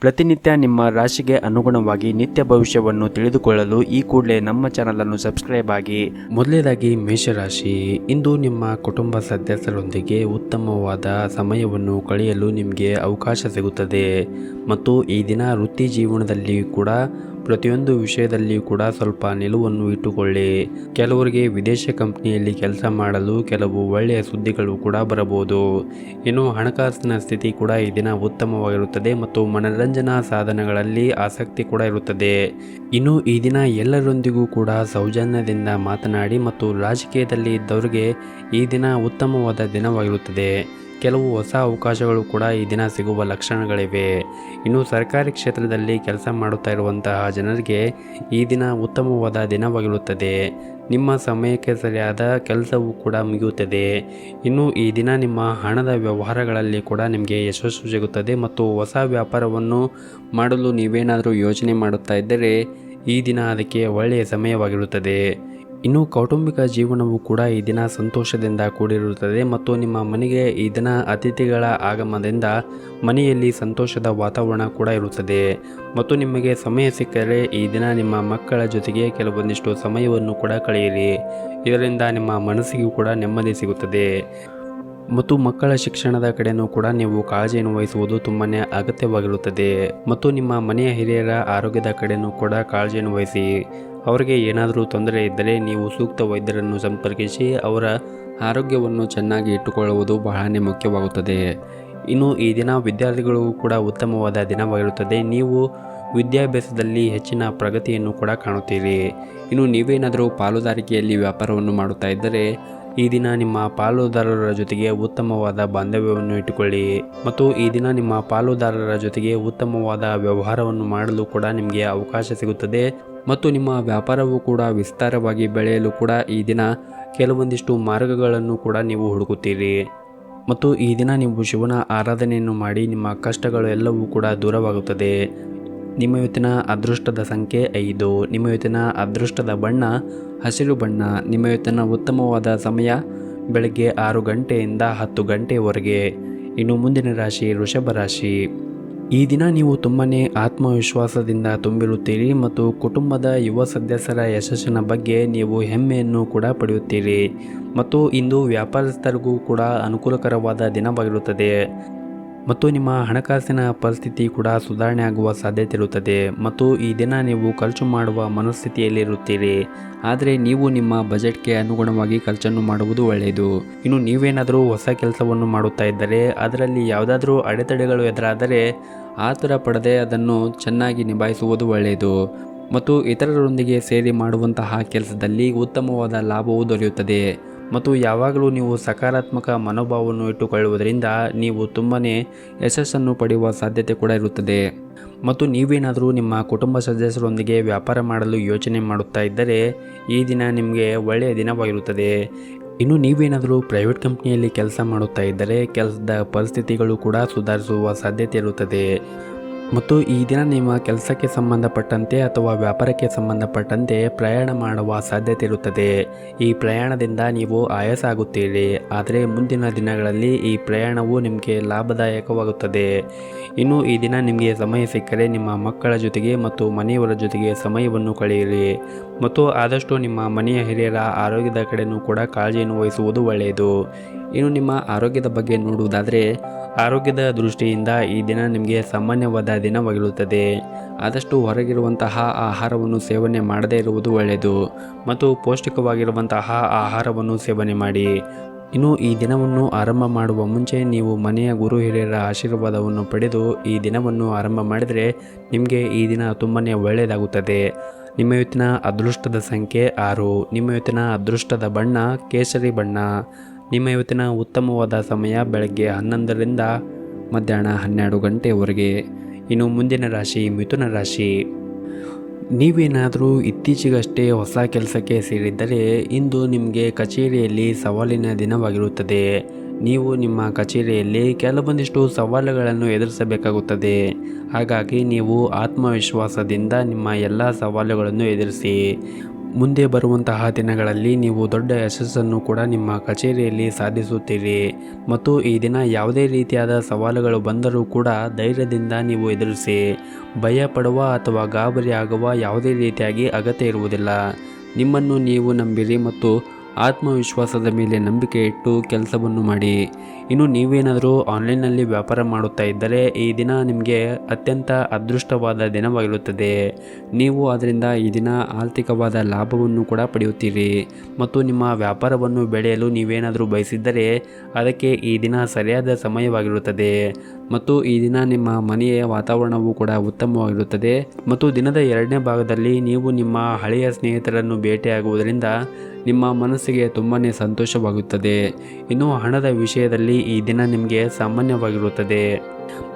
ಪ್ರತಿನಿತ್ಯ ನಿಮ್ಮ ರಾಶಿಗೆ ಅನುಗುಣವಾಗಿ ನಿತ್ಯ ಭವಿಷ್ಯವನ್ನು ತಿಳಿದುಕೊಳ್ಳಲು ಈ ಕೂಡಲೇ ನಮ್ಮ ಚಾನಲನ್ನು ಸಬ್ಸ್ಕ್ರೈಬ್ ಆಗಿ. ಮೊದಲನೇದಾಗಿ ಮೇಷರಾಶಿ, ಇಂದು ನಿಮ್ಮ ಕುಟುಂಬ ಸದಸ್ಯರೊಂದಿಗೆ ಉತ್ತಮವಾದ ಸಮಯವನ್ನು ಕಳೆಯಲು ನಿಮಗೆ ಅವಕಾಶ ಸಿಗುತ್ತದೆ ಮತ್ತು ಈ ದಿನ ವೃತ್ತಿ ಜೀವನದಲ್ಲಿ ಕೂಡ ಪ್ರತಿಯೊಂದು ವಿಷಯದಲ್ಲಿ ಕೂಡ ಸ್ವಲ್ಪ ನಿಲುವನ್ನು ಇಟ್ಟುಕೊಳ್ಳಿ. ಕೆಲವರಿಗೆ ವಿದೇಶ ಕಂಪನಿಯಲ್ಲಿ ಕೆಲಸ ಮಾಡಲು ಕೆಲವು ಒಳ್ಳೆಯ ಸುದ್ದಿಗಳು ಕೂಡ ಬರಬಹುದು. ಇನ್ನು ಹಣಕಾಸಿನ ಸ್ಥಿತಿ ಕೂಡ ಈ ದಿನ ಉತ್ತಮವಾಗಿರುತ್ತದೆ ಮತ್ತು ಮನರಂಜನಾ ಸಾಧನಗಳಲ್ಲಿ ಆಸಕ್ತಿ ಕೂಡ ಇರುತ್ತದೆ. ಇನ್ನು ಈ ದಿನ ಎಲ್ಲರೊಂದಿಗೂ ಕೂಡ ಸೌಜನ್ಯದಿಂದ ಮಾತನಾಡಿ ಮತ್ತು ರಾಜಕೀಯದಲ್ಲಿ ಇದ್ದವರಿಗೆ ಈ ದಿನ ಉತ್ತಮವಾದ ದಿನವಾಗಿರುತ್ತದೆ. ಕೆಲವು ಹೊಸ ಅವಕಾಶಗಳು ಕೂಡ ಈ ದಿನ ಸಿಗುವ ಲಕ್ಷಣಗಳಿವೆ. ಇನ್ನು ಸರ್ಕಾರಿ ಕ್ಷೇತ್ರದಲ್ಲಿ ಕೆಲಸ ಮಾಡುತ್ತಾ ಇರುವಂತಹ ಜನರಿಗೆ ಈ ದಿನ ಉತ್ತಮವಾದ ದಿನವಾಗಿರುತ್ತದೆ. ನಿಮ್ಮ ಸಮಯಕ್ಕೆ ಸರಿಯಾದ ಕೆಲಸವೂ ಕೂಡ ಮುಗಿಯುತ್ತದೆ. ಇನ್ನು ಈ ದಿನ ನಿಮ್ಮ ಹಣದ ವ್ಯವಹಾರಗಳಲ್ಲಿ ಕೂಡ ನಿಮಗೆ ಯಶಸ್ಸು ಸಿಗುತ್ತದೆ ಮತ್ತು ಹೊಸ ವ್ಯಾಪಾರವನ್ನು ಮಾಡಲು ನೀವೇನಾದರೂ ಯೋಚನೆ ಮಾಡುತ್ತಾ ಇದ್ದರೆ ಈ ದಿನ ಅದಕ್ಕೆ ಒಳ್ಳೆಯ ಸಮಯವಾಗಿರುತ್ತದೆ. ಇನ್ನು ಕೌಟುಂಬಿಕ ಜೀವನವು ಕೂಡ ಈ ದಿನ ಸಂತೋಷದಿಂದ ಕೂಡಿರುತ್ತದೆ ಮತ್ತು ನಿಮ್ಮ ಮನೆಗೆ ಈ ದಿನ ಅತಿಥಿಗಳ ಆಗಮನದಿಂದ ಮನೆಯಲ್ಲಿ ಸಂತೋಷದ ವಾತಾವರಣ ಕೂಡ ಇರುತ್ತದೆ. ಮತ್ತು ನಿಮಗೆ ಸಮಯ ಸಿಕ್ಕರೆ ಈ ದಿನ ನಿಮ್ಮ ಮಕ್ಕಳ ಜೊತೆಗೆ ಕೆಲವೊಂದಿಷ್ಟು ಸಮಯವನ್ನು ಕೂಡ ಕಳೆಯಿರಿ. ಇದರಿಂದ ನಿಮ್ಮ ಮನಸ್ಸಿಗೂ ಕೂಡ ನೆಮ್ಮದಿ ಸಿಗುತ್ತದೆ ಮತ್ತು ಮಕ್ಕಳ ಶಿಕ್ಷಣದ ಕಡೆಯೂ ಕೂಡ ನೀವು ಕಾಳಜಿಯನ್ನು ವಹಿಸುವುದು ತುಂಬಾ ಅಗತ್ಯವಾಗಿರುತ್ತದೆ. ಮತ್ತು ನಿಮ್ಮ ಮನೆಯ ಹಿರಿಯರ ಆರೋಗ್ಯದ ಕಡೆಯೂ ಕೂಡ ಕಾಳಜಿಯನ್ನು ವಹಿಸಿ. ಅವರಿಗೆ ಏನಾದರೂ ತೊಂದರೆ ಇದ್ದರೆ ನೀವು ಸೂಕ್ತ ವೈದ್ಯರನ್ನು ಸಂಪರ್ಕಿಸಿ ಅವರ ಆರೋಗ್ಯವನ್ನು ಚೆನ್ನಾಗಿ ಇಟ್ಟುಕೊಳ್ಳುವುದು ಬಹಳನೇ ಮುಖ್ಯವಾಗುತ್ತದೆ. ಇನ್ನು ಈ ದಿನ ವಿದ್ಯಾರ್ಥಿಗಳು ಕೂಡ ಉತ್ತಮವಾದ ದಿನವಾಗಿರುತ್ತದೆ. ನೀವು ವಿದ್ಯಾಭ್ಯಾಸದಲ್ಲಿ ಹೆಚ್ಚಿನ ಪ್ರಗತಿಯನ್ನು ಕೂಡ ಕಾಣುತ್ತೀರಿ. ಇನ್ನು ನೀವೇನಾದರೂ ಪಾಲುದಾರಿಕೆಯಲ್ಲಿ ವ್ಯಾಪಾರವನ್ನು ಮಾಡುತ್ತಾ ಇದ್ದರೆ ಈ ದಿನ ನಿಮ್ಮ ಪಾಲುದಾರರ ಜೊತೆಗೆ ಉತ್ತಮವಾದ ಬಾಂಧವ್ಯವನ್ನು ಇಟ್ಟುಕೊಳ್ಳಿ ಮತ್ತು ಈ ದಿನ ನಿಮ್ಮ ಪಾಲುದಾರರ ಜೊತೆಗೆ ಉತ್ತಮವಾದ ವ್ಯವಹಾರವನ್ನು ಮಾಡಲು ಕೂಡ ನಿಮಗೆ ಅವಕಾಶ ಸಿಗುತ್ತದೆ ಮತ್ತು ನಿಮ್ಮ ವ್ಯಾಪಾರವು ಕೂಡ ವಿಸ್ತಾರವಾಗಿ ಬೆಳೆಯಲು ಕೂಡ ಈ ದಿನ ಕೆಲವೊಂದಿಷ್ಟು ಮಾರ್ಗಗಳನ್ನು ಕೂಡ ನೀವು ಹುಡುಕುತ್ತೀರಿ. ಮತ್ತು ಈ ದಿನ ನೀವು ಶಿವನ ಆರಾಧನೆಯನ್ನು ಮಾಡಿ ನಿಮ್ಮ ಕಷ್ಟಗಳು ಎಲ್ಲವೂ ಕೂಡ ದೂರವಾಗುತ್ತದೆ. ನಿಮ್ಮ ಇವತ್ತಿನ ಅದೃಷ್ಟದ ಸಂಖ್ಯೆ 5. ನಿಮ್ಮ ಇವತ್ತಿನ ಅದೃಷ್ಟದ ಬಣ್ಣ ಹಸಿರು ಬಣ್ಣ. ನಿಮ್ಮ ಇವತ್ತಿನ ಉತ್ತಮವಾದ ಸಮಯ ಬೆಳಗ್ಗೆ 6 ಗಂಟೆಯಿಂದ 10 ಗಂಟೆಯವರೆಗೆ. ಇನ್ನು ಮುಂದಿನ ರಾಶಿ ವೃಷಭ ರಾಶಿ. ಈ ದಿನ ನೀವು ತುಂಬಾ ಆತ್ಮವಿಶ್ವಾಸದಿಂದ ತುಂಬಿರುತ್ತೀರಿ ಮತ್ತು ಕುಟುಂಬದ ಯುವ ಸದಸ್ಯರ ಯಶಸ್ಸಿನ ಬಗ್ಗೆ ನೀವು ಹೆಮ್ಮೆಯನ್ನು ಕೂಡ ಪಡೆಯುತ್ತೀರಿ ಮತ್ತು ಇಂದು ವ್ಯಾಪಾರಸ್ಥರಿಗೂ ಕೂಡ ಅನುಕೂಲಕರವಾದ ದಿನವಾಗಿರುತ್ತದೆ ಮತ್ತು ನಿಮ್ಮ ಹಣಕಾಸಿನ ಪರಿಸ್ಥಿತಿ ಕೂಡ ಸುಧಾರಣೆ ಆಗುವ ಸಾಧ್ಯತೆ ಇರುತ್ತದೆ ಮತ್ತು ಈ ದಿನ ನೀವು ಖರ್ಚು ಮಾಡುವ ಮನಸ್ಥಿತಿಯಲ್ಲಿರುತ್ತೀರಿ. ಆದರೆ ನೀವು ನಿಮ್ಮ ಬಜೆಟ್ಗೆ ಅನುಗುಣವಾಗಿ ಖರ್ಚನ್ನು ಮಾಡುವುದು ಒಳ್ಳೆಯದು. ಇನ್ನು ನೀವೇನಾದರೂ ಹೊಸ ಕೆಲಸವನ್ನು ಮಾಡುತ್ತಾ ಇದ್ದರೆ ಅದರಲ್ಲಿ ಯಾವುದಾದ್ರೂ ಅಡೆತಡೆಗಳು ಎದುರಾದರೆ ಆತುರ ಪಡದೆ ಅದನ್ನು ಚೆನ್ನಾಗಿ ನಿಭಾಯಿಸುವುದು ಒಳ್ಳೆಯದು ಮತ್ತು ಇತರರೊಂದಿಗೆ ಸೇರಿ ಮಾಡುವಂತಹ ಕೆಲಸದಲ್ಲಿ ಉತ್ತಮವಾದ ಲಾಭವು ದೊರೆಯುತ್ತದೆ ಮತ್ತು ಯಾವಾಗಲೂ ನೀವು ಸಕಾರಾತ್ಮಕ ಮನೋಭಾವವನ್ನು ಇಟ್ಟುಕೊಳ್ಳುವುದರಿಂದ ನೀವು ತುಂಬಾ ಯಶಸ್ಸನ್ನು ಪಡೆಯುವ ಸಾಧ್ಯತೆ ಕೂಡ ಇರುತ್ತದೆ. ಮತ್ತು ನೀವೇನಾದರೂ ನಿಮ್ಮ ಕುಟುಂಬ ಸದಸ್ಯರೊಂದಿಗೆ ವ್ಯಾಪಾರ ಮಾಡಲು ಯೋಚನೆ ಮಾಡುತ್ತಾ ಇದ್ದರೆ ಈ ದಿನ ನಿಮಗೆ ಒಳ್ಳೆಯ ದಿನವಾಗಿರುತ್ತದೆ. ಇನ್ನು ನೀವೇನಾದರೂ ಪ್ರೈವೇಟ್ ಕಂಪ್ನಿಯಲ್ಲಿ ಕೆಲಸ ಮಾಡುತ್ತಾ ಇದ್ದರೆ ಕೆಲಸದ ಪರಿಸ್ಥಿತಿಗಳು ಕೂಡ ಸುಧಾರಿಸುವ ಸಾಧ್ಯತೆ ಇರುತ್ತದೆ ಮತ್ತು ಈ ದಿನ ನಿಮ್ಮ ಕೆಲಸಕ್ಕೆ ಸಂಬಂಧಪಟ್ಟಂತೆ ಅಥವಾ ವ್ಯಾಪಾರಕ್ಕೆ ಸಂಬಂಧಪಟ್ಟಂತೆ ಪ್ರಯಾಣ ಮಾಡುವ ಸಾಧ್ಯತೆ ಇರುತ್ತದೆ. ಈ ಪ್ರಯಾಣದಿಂದ ನೀವು ಆಯಾಸ ಆಗುತ್ತೀರಿ, ಆದರೆ ಮುಂದಿನ ದಿನಗಳಲ್ಲಿ ಈ ಪ್ರಯಾಣವು ನಿಮಗೆ ಲಾಭದಾಯಕವಾಗುತ್ತದೆ. ಇನ್ನು ಈ ದಿನ ನಿಮಗೆ ಸಮಯ ಸಿಕ್ಕರೆ ನಿಮ್ಮ ಮಕ್ಕಳ ಜೊತೆಗೆ ಮತ್ತು ಮನೆಯವರ ಜೊತೆಗೆ ಸಮಯವನ್ನು ಕಳೆಯಿರಿ ಮತ್ತು ಆದಷ್ಟು ನಿಮ್ಮ ಮನೆಯ ಹಿರಿಯರ ಆರೋಗ್ಯದ ಕಡೆಯೂ ಕೂಡ ಕಾಳಜಿಯನ್ನು ವಹಿಸುವುದು ಒಳ್ಳೆಯದು. ಇನ್ನು ನಿಮ್ಮ ಆರೋಗ್ಯದ ಬಗ್ಗೆ ನೋಡುವುದಾದರೆ ಆರೋಗ್ಯದ ದೃಷ್ಟಿಯಿಂದ ಈ ದಿನ ನಿಮಗೆ ಸಾಮಾನ್ಯವಾದ ದಿನವಾಗಿರುತ್ತದೆ. ಆದಷ್ಟು ಹೊರಗಿರುವಂತಹ ಆಹಾರವನ್ನು ಸೇವನೆ ಮಾಡದೇ ಇರುವುದು ಒಳ್ಳೆಯದು ಮತ್ತು ಪೌಷ್ಟಿಕವಾಗಿರುವಂತಹ ಆಹಾರವನ್ನು ಸೇವನೆ ಮಾಡಿ. ಇನ್ನು ಈ ದಿನವನ್ನು ಆರಂಭ ಮಾಡುವ ಮುಂಚೆ ನೀವು ಮನೆಯ ಗುರು ಹಿರಿಯರ ಆಶೀರ್ವಾದವನ್ನು ಪಡೆದು ಈ ದಿನವನ್ನು ಆರಂಭ ಮಾಡಿದರೆ ನಿಮಗೆ ಈ ದಿನ ತುಂಬಾ ಒಳ್ಳೆಯದಾಗುತ್ತದೆ. ನಿಮ್ಮ ಇವತ್ತಿನ ಅದೃಷ್ಟದ ಸಂಖ್ಯೆ 6. ನಿಮ್ಮ ಇವತ್ತಿನ ಅದೃಷ್ಟದ ಬಣ್ಣ ಕೇಸರಿ ಬಣ್ಣ. ನಿಮ್ಮ ಇವತ್ತಿನ ಉತ್ತಮವಾದ ಸಮಯ ಬೆಳಗ್ಗೆ 11ರಿಂದ ಮಧ್ಯಾಹ್ನ 12 ಗಂಟೆಯವರೆಗೆ. ಇನ್ನು ಮುಂದಿನ ರಾಶಿ ಮಿಥುನ ರಾಶಿ. ನೀವೇನಾದರೂ ಇತ್ತೀಚೆಗಷ್ಟೇ ಹೊಸ ಕೆಲಸಕ್ಕೆ ಸೇರಿದ್ದರೆ ಇಂದು ನಿಮಗೆ ಕಚೇರಿಯಲ್ಲಿ ಸವಾಲಿನ ದಿನವಾಗಿರುತ್ತದೆ. ನೀವು ನಿಮ್ಮ ಕಚೇರಿಯಲ್ಲಿ ಕೆಲವೊಂದಿಷ್ಟು ಸವಾಲುಗಳನ್ನು ಎದುರಿಸಬೇಕಾಗುತ್ತದೆ. ಹಾಗಾಗಿ ನೀವು ಆತ್ಮವಿಶ್ವಾಸದಿಂದ ನಿಮ್ಮ ಎಲ್ಲ ಸವಾಲುಗಳನ್ನು ಎದುರಿಸಿ ಮುಂದೆ ಬರುವಂತಹ ದಿನಗಳಲ್ಲಿ ನೀವು ದೊಡ್ಡ ಯಶಸ್ಸನ್ನು ಕೂಡ ನಿಮ್ಮ ಕಚೇರಿಯಲ್ಲಿ ಸಾಧಿಸುತ್ತೀರಿ ಮತ್ತು ಈ ದಿನ ಯಾವುದೇ ರೀತಿಯಾದ ಸವಾಲುಗಳು ಬಂದರೂ ಕೂಡ ಧೈರ್ಯದಿಂದ ನೀವು ಎದುರಿಸಿ. ಭಯ ಪಡುವ ಅಥವಾ ಗಾಬರಿ ಆಗುವ ಯಾವುದೇ ರೀತಿಯಾಗಿ ಅಗತ್ಯ ಇರುವುದಿಲ್ಲ. ನಿಮ್ಮನ್ನು ನೀವು ನಂಬಿರಿ ಮತ್ತು ಆತ್ಮವಿಶ್ವಾಸದ ಮೇಲೆ ನಂಬಿಕೆ ಇಟ್ಟು ಕೆಲಸವನ್ನು ಮಾಡಿ. ಇನ್ನು ನೀವೇನಾದರೂ ಆನ್ಲೈನ್ನಲ್ಲಿ ವ್ಯಾಪಾರ ಮಾಡುತ್ತಾ ಇದ್ದರೆ ಈ ದಿನ ನಿಮಗೆ ಅತ್ಯಂತ ಅದೃಷ್ಟವಾದ ದಿನವಾಗಿರುತ್ತದೆ. ನೀವು ಅದರಿಂದ ಈ ದಿನ ಆರ್ಥಿಕವಾದ ಲಾಭವನ್ನು ಕೂಡ ಪಡೆಯುತ್ತೀರಿ ಮತ್ತು ನಿಮ್ಮ ವ್ಯಾಪಾರವನ್ನು ಬೆಳೆಯಲು ನೀವೇನಾದರೂ ಬಯಸಿದ್ದರೆ ಅದಕ್ಕೆ ಈ ದಿನ ಸರಿಯಾದ ಸಮಯವಾಗಿರುತ್ತದೆ ಮತ್ತು ಈ ದಿನ ನಿಮ್ಮ ಮನೆಯ ವಾತಾವರಣವೂ ಕೂಡ ಉತ್ತಮವಾಗಿರುತ್ತದೆ ಮತ್ತು ದಿನದ 2ನೇ ಭಾಗದಲ್ಲಿ ನೀವು ನಿಮ್ಮ ಹಳೆಯ ಸ್ನೇಹಿತರನ್ನು ಭೇಟಿಯಾಗುವುದರಿಂದ ನಿಮ್ಮ ಮನಸ್ಸಿಗೆ ತುಂಬಾ ಸಂತೋಷವಾಗುತ್ತದೆ. ಇನ್ನು ಹಣದ ವಿಷಯದಲ್ಲಿ ಈ ದಿನ ನಿಮಗೆ ಸಾಮಾನ್ಯವಾಗಿರುತ್ತದೆ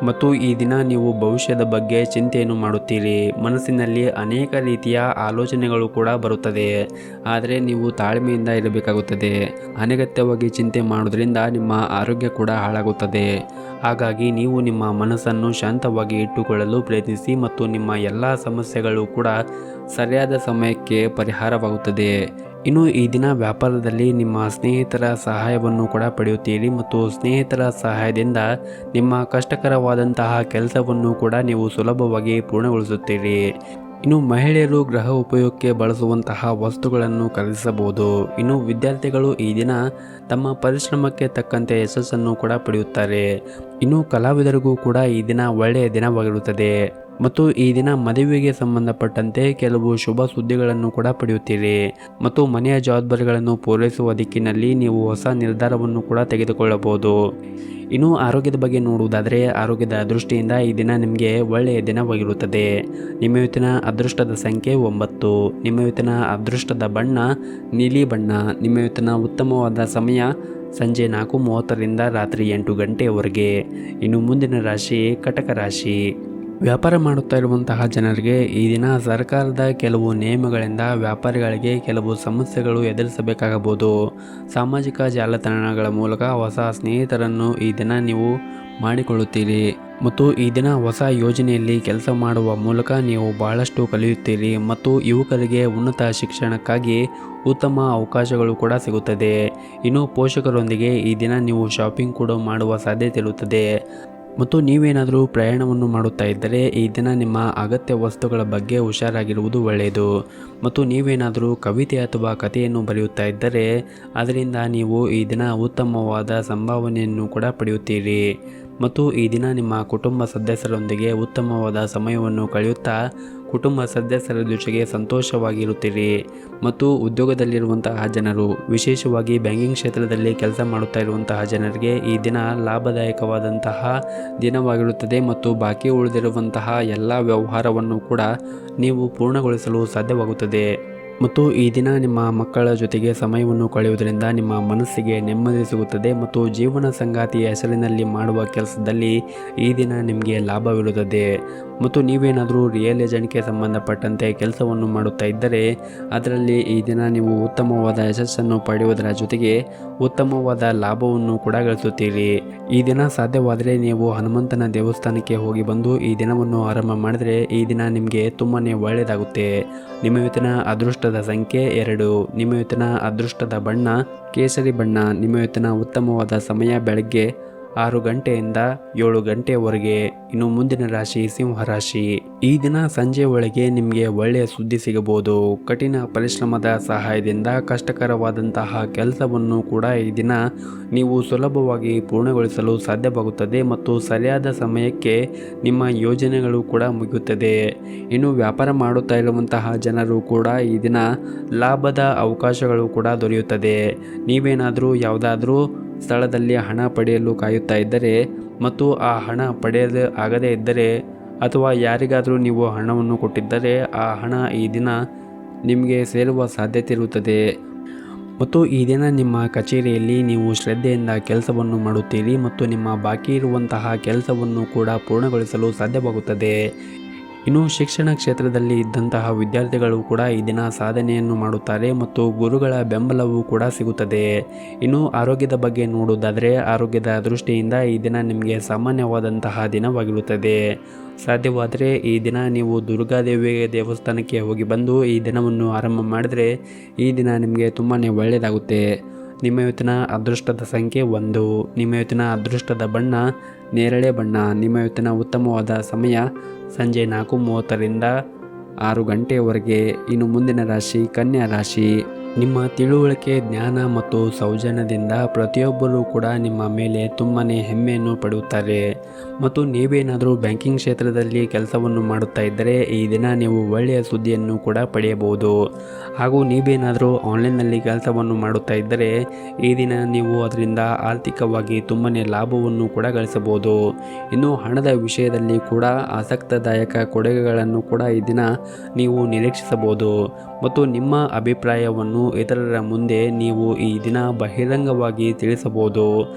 ಮತ್ತು ಈ ದಿನ ನೀವು ಭವಿಷ್ಯದ ಬಗ್ಗೆ ಚಿಂತೆಯನ್ನು ಮಾಡುತ್ತೀರಿ. ಮನಸ್ಸಿನಲ್ಲಿ ಅನೇಕ ರೀತಿಯ ಆಲೋಚನೆಗಳು ಕೂಡ ಬರುತ್ತದೆ, ಆದರೆ ನೀವು ತಾಳ್ಮೆಯಿಂದ ಇರಬೇಕಾಗುತ್ತದೆ. ಅನಗತ್ಯವಾಗಿ ಚಿಂತೆ ಮಾಡೋದ್ರಿಂದ ನಿಮ್ಮ ಆರೋಗ್ಯ ಕೂಡ ಹಾಳಾಗುತ್ತದೆ. ಹಾಗಾಗಿ ನೀವು ನಿಮ್ಮ ಮನಸ್ಸನ್ನು ಶಾಂತವಾಗಿ ಇಟ್ಟುಕೊಳ್ಳಲು ಪ್ರಯತ್ನಿಸಿ ಮತ್ತು ನಿಮ್ಮ ಎಲ್ಲ ಸಮಸ್ಯೆಗಳು ಕೂಡ ಸರಿಯಾದ ಸಮಯಕ್ಕೆ ಪರಿಹಾರವಾಗುತ್ತದೆ. ಇನ್ನು ಈ ದಿನ ವ್ಯಾಪಾರದಲ್ಲಿ ನಿಮ್ಮ ಸ್ನೇಹಿತರ ಸಹಾಯವನ್ನು ಕೂಡ ಪಡೆಯುತ್ತೀರಿ ಮತ್ತು ಸ್ನೇಹಿತರ ಸಹಾಯದಿಂದ ನಿಮ್ಮ ಕಷ್ಟಕರವಾದಂತಹ ಕೆಲಸವನ್ನು ಕೂಡ ನೀವು ಸುಲಭವಾಗಿ ಪೂರ್ಣಗೊಳಿಸುತ್ತೀರಿ. ಇನ್ನು ಮಹಿಳೆಯರು ಗೃಹ ಉಪಯೋಗಕ್ಕೆ ಬಳಸುವಂತಹ ವಸ್ತುಗಳನ್ನು ಖರೀದಿಸಬಹುದು. ಇನ್ನು ವಿದ್ಯಾರ್ಥಿಗಳು ಈ ದಿನ ತಮ್ಮ ಪರಿಶ್ರಮಕ್ಕೆ ತಕ್ಕಂತೆ ಯಶಸ್ಸನ್ನು ಕೂಡ ಪಡೆಯುತ್ತಾರೆ. ಇನ್ನು ಕಲಾವಿದರಿಗೂ ಕೂಡ ಈ ದಿನ ಒಳ್ಳೆಯ ದಿನವಾಗಿರುತ್ತದೆ ಮತ್ತು ಈ ದಿನ ಮದುವೆಗೆ ಸಂಬಂಧಪಟ್ಟಂತೆ ಕೆಲವು ಶುಭ ಸುದ್ದಿಗಳನ್ನು ಕೂಡ ಪಡೆಯುತ್ತೀರಿ ಮತ್ತು ಮನೆಯ ಜವಾಬ್ದಾರಿಗಳನ್ನು ಪೂರೈಸುವ ದಿಕ್ಕಿನಲ್ಲಿ ನೀವು ಹೊಸ ನಿರ್ಧಾರವನ್ನು ಕೂಡ ತೆಗೆದುಕೊಳ್ಳಬಹುದು. ಇನ್ನು ಆರೋಗ್ಯದ ಬಗ್ಗೆ ನೋಡುವುದಾದರೆ ಆರೋಗ್ಯದ ದೃಷ್ಟಿಯಿಂದ ಈ ದಿನ ನಿಮಗೆ ಒಳ್ಳೆಯ ದಿನವಾಗಿರುತ್ತದೆ. ನಿಮ್ಮ ಇವತ್ತಿನ ಅದೃಷ್ಟದ ಸಂಖ್ಯೆ 9. ನಿಮ್ಮ ಇವತ್ತಿನ ಅದೃಷ್ಟದ ಬಣ್ಣ ನೀಲಿ ಬಣ್ಣ. ನಿಮ್ಮ ಇವತ್ತಿನ ಉತ್ತಮವಾದ ಸಮಯ ಸಂಜೆ 4:30ರಿಂದ ರಾತ್ರಿ 8 ಗಂಟೆಯವರೆಗೆ. ಇನ್ನು ಮುಂದಿನ ರಾಶಿ ಕಟಕ ರಾಶಿ. ವ್ಯಾಪಾರ ಮಾಡುತ್ತಾ ಇರುವಂತಹ ಜನರಿಗೆ ಈ ದಿನ ಸರ್ಕಾರದ ಕೆಲವು ನಿಯಮಗಳಿಂದ ವ್ಯಾಪಾರಿಗಳಿಗೆ ಕೆಲವು ಸಮಸ್ಯೆಗಳು ಎದುರಿಸಬೇಕಾಗಬಹುದು. ಸಾಮಾಜಿಕ ಜಾಲತಾಣಗಳ ಮೂಲಕ ಹೊಸ ಸ್ನೇಹಿತರನ್ನು ಈ ದಿನ ನೀವು ಮಾಡಿಕೊಳ್ಳುತ್ತೀರಿ ಮತ್ತು ಈ ದಿನ ಹೊಸ ಯೋಜನೆಯಲ್ಲಿ ಕೆಲಸ ಮಾಡುವ ಮೂಲಕ ನೀವು ಬಹಳಷ್ಟು ಕಲಿಯುತ್ತೀರಿ ಮತ್ತು ಯುವಕರಿಗೆ ಉನ್ನತ ಶಿಕ್ಷಣಕ್ಕಾಗಿ ಉತ್ತಮ ಅವಕಾಶಗಳು ಕೂಡ ಸಿಗುತ್ತದೆ. ಇನ್ನು ಪೋಷಕರೊಂದಿಗೆ ಈ ದಿನ ನೀವು ಶಾಪಿಂಗ್ ಕೂಡ ಮಾಡುವ ಸಾಧ್ಯತೆ ಇರುತ್ತದೆ ಮತ್ತು ನೀವೇನಾದರೂ ಪ್ರಯಾಣವನ್ನು ಮಾಡುತ್ತಾ ಇದ್ದರೆ ಈ ದಿನ ನಿಮ್ಮ ಅಗತ್ಯ ವಸ್ತುಗಳ ಬಗ್ಗೆ ಹುಷಾರಾಗಿರುವುದು ಒಳ್ಳೆಯದು ಮತ್ತು ನೀವೇನಾದರೂ ಕವಿತೆ ಅಥವಾ ಕಥೆಯನ್ನು ಬರೆಯುತ್ತಾ ಇದ್ದರೆ ಅದರಿಂದ ನೀವು ಈ ದಿನ ಉತ್ತಮವಾದ ಸಂಭಾವನೆಯನ್ನು ಕೂಡ ಪಡೆಯುತ್ತೀರಿ ಮತ್ತು ಈ ದಿನ ನಿಮ್ಮ ಕುಟುಂಬ ಸದಸ್ಯರೊಂದಿಗೆ ಉತ್ತಮವಾದ ಸಮಯವನ್ನು ಕಳೆಯುತ್ತಾ ಕುಟುಂಬ ಸದಸ್ಯರ ಜೊತೆಗೆ ಸಂತೋಷವಾಗಿರುತ್ತೀರಿ ಮತ್ತು ಉದ್ಯೋಗದಲ್ಲಿರುವಂತಹ ಜನರು, ವಿಶೇಷವಾಗಿ ಬ್ಯಾಂಕಿಂಗ್ ಕ್ಷೇತ್ರದಲ್ಲಿ ಕೆಲಸ ಮಾಡುತ್ತಾ ಇರುವಂತಹ ಜನರಿಗೆ ಈ ದಿನ ಲಾಭದಾಯಕವಾದಂತಹ ದಿನವಾಗಿರುತ್ತದೆ ಮತ್ತು ಬಾಕಿ ಉಳಿದಿರುವಂತಹ ಎಲ್ಲ ವ್ಯವಹಾರವನ್ನು ಕೂಡ ನೀವು ಪೂರ್ಣಗೊಳಿಸಲು ಸಾಧ್ಯವಾಗುತ್ತದೆ ಮತ್ತು ಈ ದಿನ ನಿಮ್ಮ ಮಕ್ಕಳ ಜೊತೆಗೆ ಸಮಯವನ್ನು ಕಳೆಯುವುದರಿಂದ ನಿಮ್ಮ ಮನಸ್ಸಿಗೆ ನೆಮ್ಮದಿ ಸಿಗುತ್ತದೆ ಮತ್ತು ಜೀವನ ಸಂಗಾತಿಯ ಹೆಸರಿನಲ್ಲಿ ಮಾಡುವ ಕೆಲಸದಲ್ಲಿ ಈ ದಿನ ನಿಮಗೆ ಲಾಭವಿರುತ್ತದೆ ಮತ್ತು ನೀವೇನಾದರೂ ರಿಯಲ್ ಎಸ್ಟೇಟ್ಗೆ ಸಂಬಂಧಪಟ್ಟಂತೆ ಕೆಲಸವನ್ನು ಮಾಡುತ್ತಾ ಇದ್ದರೆ ಅದರಲ್ಲಿ ಈ ದಿನ ನೀವು ಉತ್ತಮವಾದ ಯಶಸ್ಸನ್ನು ಪಡೆಯುವುದರ ಜೊತೆಗೆ ಉತ್ತಮವಾದ ಲಾಭವನ್ನು ಕೂಡ ಗಳಿಸುತ್ತೀರಿ. ಈ ದಿನ ಸಾಧ್ಯವಾದರೆ ನೀವು ಹನುಮಂತನ ದೇವಸ್ಥಾನಕ್ಕೆ ಹೋಗಿ ಬಂದು ಈ ದಿನವನ್ನು ಆರಂಭ ಮಾಡಿದರೆ ಈ ದಿನ ನಿಮಗೆ ತುಂಬಾ ಒಳ್ಳೆಯದಾಗುತ್ತೆ. ನಿಮ್ಮ ಇವತ್ತಿನ ಅದೃಷ್ಟದ ಸಂಖ್ಯೆ 2. ನಿಮ್ಮ ಇವತ್ತಿನ ಅದೃಷ್ಟದ ಬಣ್ಣ ಕೇಸರಿ ಬಣ್ಣ. ನಿಮ್ಮ ಇವತ್ತಿನ ಉತ್ತಮವಾದ ಸಮಯ ಬೆಳಗ್ಗೆ 6 ಗಂಟೆಯಿಂದ 7 ಗಂಟೆಯವರೆಗೆ. ಇನ್ನು ಮುಂದಿನ ರಾಶಿ ಸಿಂಹರಾಶಿ. ಈ ದಿನ ಸಂಜೆ ಒಳಗೆ ನಿಮಗೆ ಒಳ್ಳೆಯ ಸುದ್ದಿ ಸಿಗಬಹುದು. ಕಠಿಣ ಪರಿಶ್ರಮದ ಸಹಾಯದಿಂದ ಕಷ್ಟಕರವಾದಂತಹ ಕೆಲಸವನ್ನು ಕೂಡ ಈ ದಿನ ನೀವು ಸುಲಭವಾಗಿ ಪೂರ್ಣಗೊಳಿಸಲು ಸಾಧ್ಯವಾಗುತ್ತದೆ ಮತ್ತು ಸರಿಯಾದ ಸಮಯಕ್ಕೆ ನಿಮ್ಮ ಯೋಜನೆಗಳು ಕೂಡ ಮುಗಿಯುತ್ತದೆ. ಇನ್ನು ವ್ಯಾಪಾರ ಮಾಡುತ್ತಾ ಇರುವಂತಹ ಜನರು ಕೂಡ ಈ ದಿನ ಲಾಭದ ಅವಕಾಶಗಳು ಕೂಡ ದೊರೆಯುತ್ತದೆ. ನೀವೇನಾದರೂ ಯಾವುದಾದ್ರೂ ಸ್ಥಳದಲ್ಲಿ ಹಣ ಪಡೆಯಲು ಕಾಯುತ್ತಾ ಇದ್ದರೆ ಮತ್ತು ಆ ಹಣ ಪಡೆಯಲು ಆಗದೇ ಇದ್ದರೆ ಅಥವಾ ಯಾರಿಗಾದರೂ ನೀವು ಹಣವನ್ನು ಕೊಟ್ಟಿದ್ದರೆ ಆ ಹಣ ಈ ದಿನ ನಿಮಗೆ ಸೇರುವ ಸಾಧ್ಯತೆ ಇರುತ್ತದೆ ಮತ್ತು ಈ ದಿನ ನಿಮ್ಮ ಕಚೇರಿಯಲ್ಲಿ ನೀವು ಶ್ರದ್ಧೆಯಿಂದ ಕೆಲಸವನ್ನು ಮಾಡುತ್ತೀರಿ ಮತ್ತು ನಿಮ್ಮ ಬಾಕಿ ಇರುವಂತಹ ಕೆಲಸವನ್ನು ಕೂಡ ಪೂರ್ಣಗೊಳಿಸಲು ಸಾಧ್ಯವಾಗುತ್ತದೆ. ಇನ್ನು ಶಿಕ್ಷಣ ಕ್ಷೇತ್ರದಲ್ಲಿ ಇದ್ದಂತಹ ವಿದ್ಯಾರ್ಥಿಗಳು ಕೂಡ ಈ ದಿನ ಸಾಧನೆಯನ್ನು ಮಾಡುತ್ತಾರೆ ಮತ್ತು ಗುರುಗಳ ಬೆಂಬಲವೂ ಕೂಡ ಸಿಗುತ್ತದೆ. ಇನ್ನು ಆರೋಗ್ಯದ ಬಗ್ಗೆ ನೋಡುವುದಾದರೆ ಆರೋಗ್ಯದ ದೃಷ್ಟಿಯಿಂದ ಈ ದಿನ ನಿಮಗೆ ಸಾಮಾನ್ಯವಾದಂತಹ ದಿನವಾಗಿರುತ್ತದೆ. ಸಾಧ್ಯವಾದರೆ ಈ ದಿನ ನೀವು ದುರ್ಗಾದೇವಿ ದೇವಸ್ಥಾನಕ್ಕೆ ಹೋಗಿ ಬಂದು ಈ ದಿನವನ್ನು ಆರಂಭ ಮಾಡಿದರೆ ಈ ದಿನ ನಿಮಗೆ ತುಂಬಾ ಒಳ್ಳೆಯದಾಗುತ್ತೆ. ನಿಮ್ಮ ಇವತ್ತಿನ ಅದೃಷ್ಟದ ಸಂಖ್ಯೆ 1. ನಿಮ್ಮ ಇವತ್ತಿನ ಅದೃಷ್ಟದ ಬಣ್ಣ ನೇರಳೆ ಬಣ್ಣ. ನಿಮ್ಮ ಇವತ್ತಿನ ಉತ್ತಮವಾದ ಸಮಯ ಸಂಜೆ 4:30ರಿಂದ 6 ಗಂಟೆಯವರೆಗೆ. ಇನ್ನು ಮುಂದಿನ ರಾಶಿ ಕನ್ಯಾ ರಾಶಿ. ನಿಮ್ಮ ತಿಳುವಳಿಕೆ, ಜ್ಞಾನ ಮತ್ತು ಸೌಜನ್ಯದಿಂದ ಪ್ರತಿಯೊಬ್ಬರೂ ಕೂಡ ನಿಮ್ಮ ಮೇಲೆ ತುಂಬಾ ಹೆಮ್ಮೆಯನ್ನು ಪಡೆಯುತ್ತಾರೆ. ಮತ್ತು ನೀವೇನಾದರೂ ಬ್ಯಾಂಕಿಂಗ್ ಕ್ಷೇತ್ರದಲ್ಲಿ ಕೆಲಸವನ್ನು ಮಾಡುತ್ತಾ ಇದ್ದರೆ ಈ ದಿನ ನೀವು ಒಳ್ಳೆಯ ಸುದ್ದಿಯನ್ನು ಕೂಡ ಪಡೆಯಬಹುದು. ಹಾಗೂ ನೀವೇನಾದರೂ ಆನ್ಲೈನ್ನಲ್ಲಿ ಕೆಲಸವನ್ನು ಮಾಡುತ್ತಾ ಇದ್ದರೆ ಈ ದಿನ ನೀವು ಅದರಿಂದ ಆರ್ಥಿಕವಾಗಿ ತುಂಬಾ ಲಾಭವನ್ನು ಕೂಡ ಗಳಿಸಬಹುದು. ಇನ್ನು ಹಣದ ವಿಷಯದಲ್ಲಿ ಕೂಡ ಆಸಕ್ತಿದಾಯಕ ಕೊಡುಗೆಗಳನ್ನು ಕೂಡ ಈ ದಿನ ನೀವು ನಿರೀಕ್ಷಿಸಬಹುದು. ಮತ್ತು ನಿಮ್ಮ ಅಭಿಪ್ರಾಯವನ್ನು ಇತರರ ಮುಂದೆ ನೀವು ಈ ದಿನ ಬಹಿರಂಗವಾಗಿ ತಿಳಿಸಬಹುದು.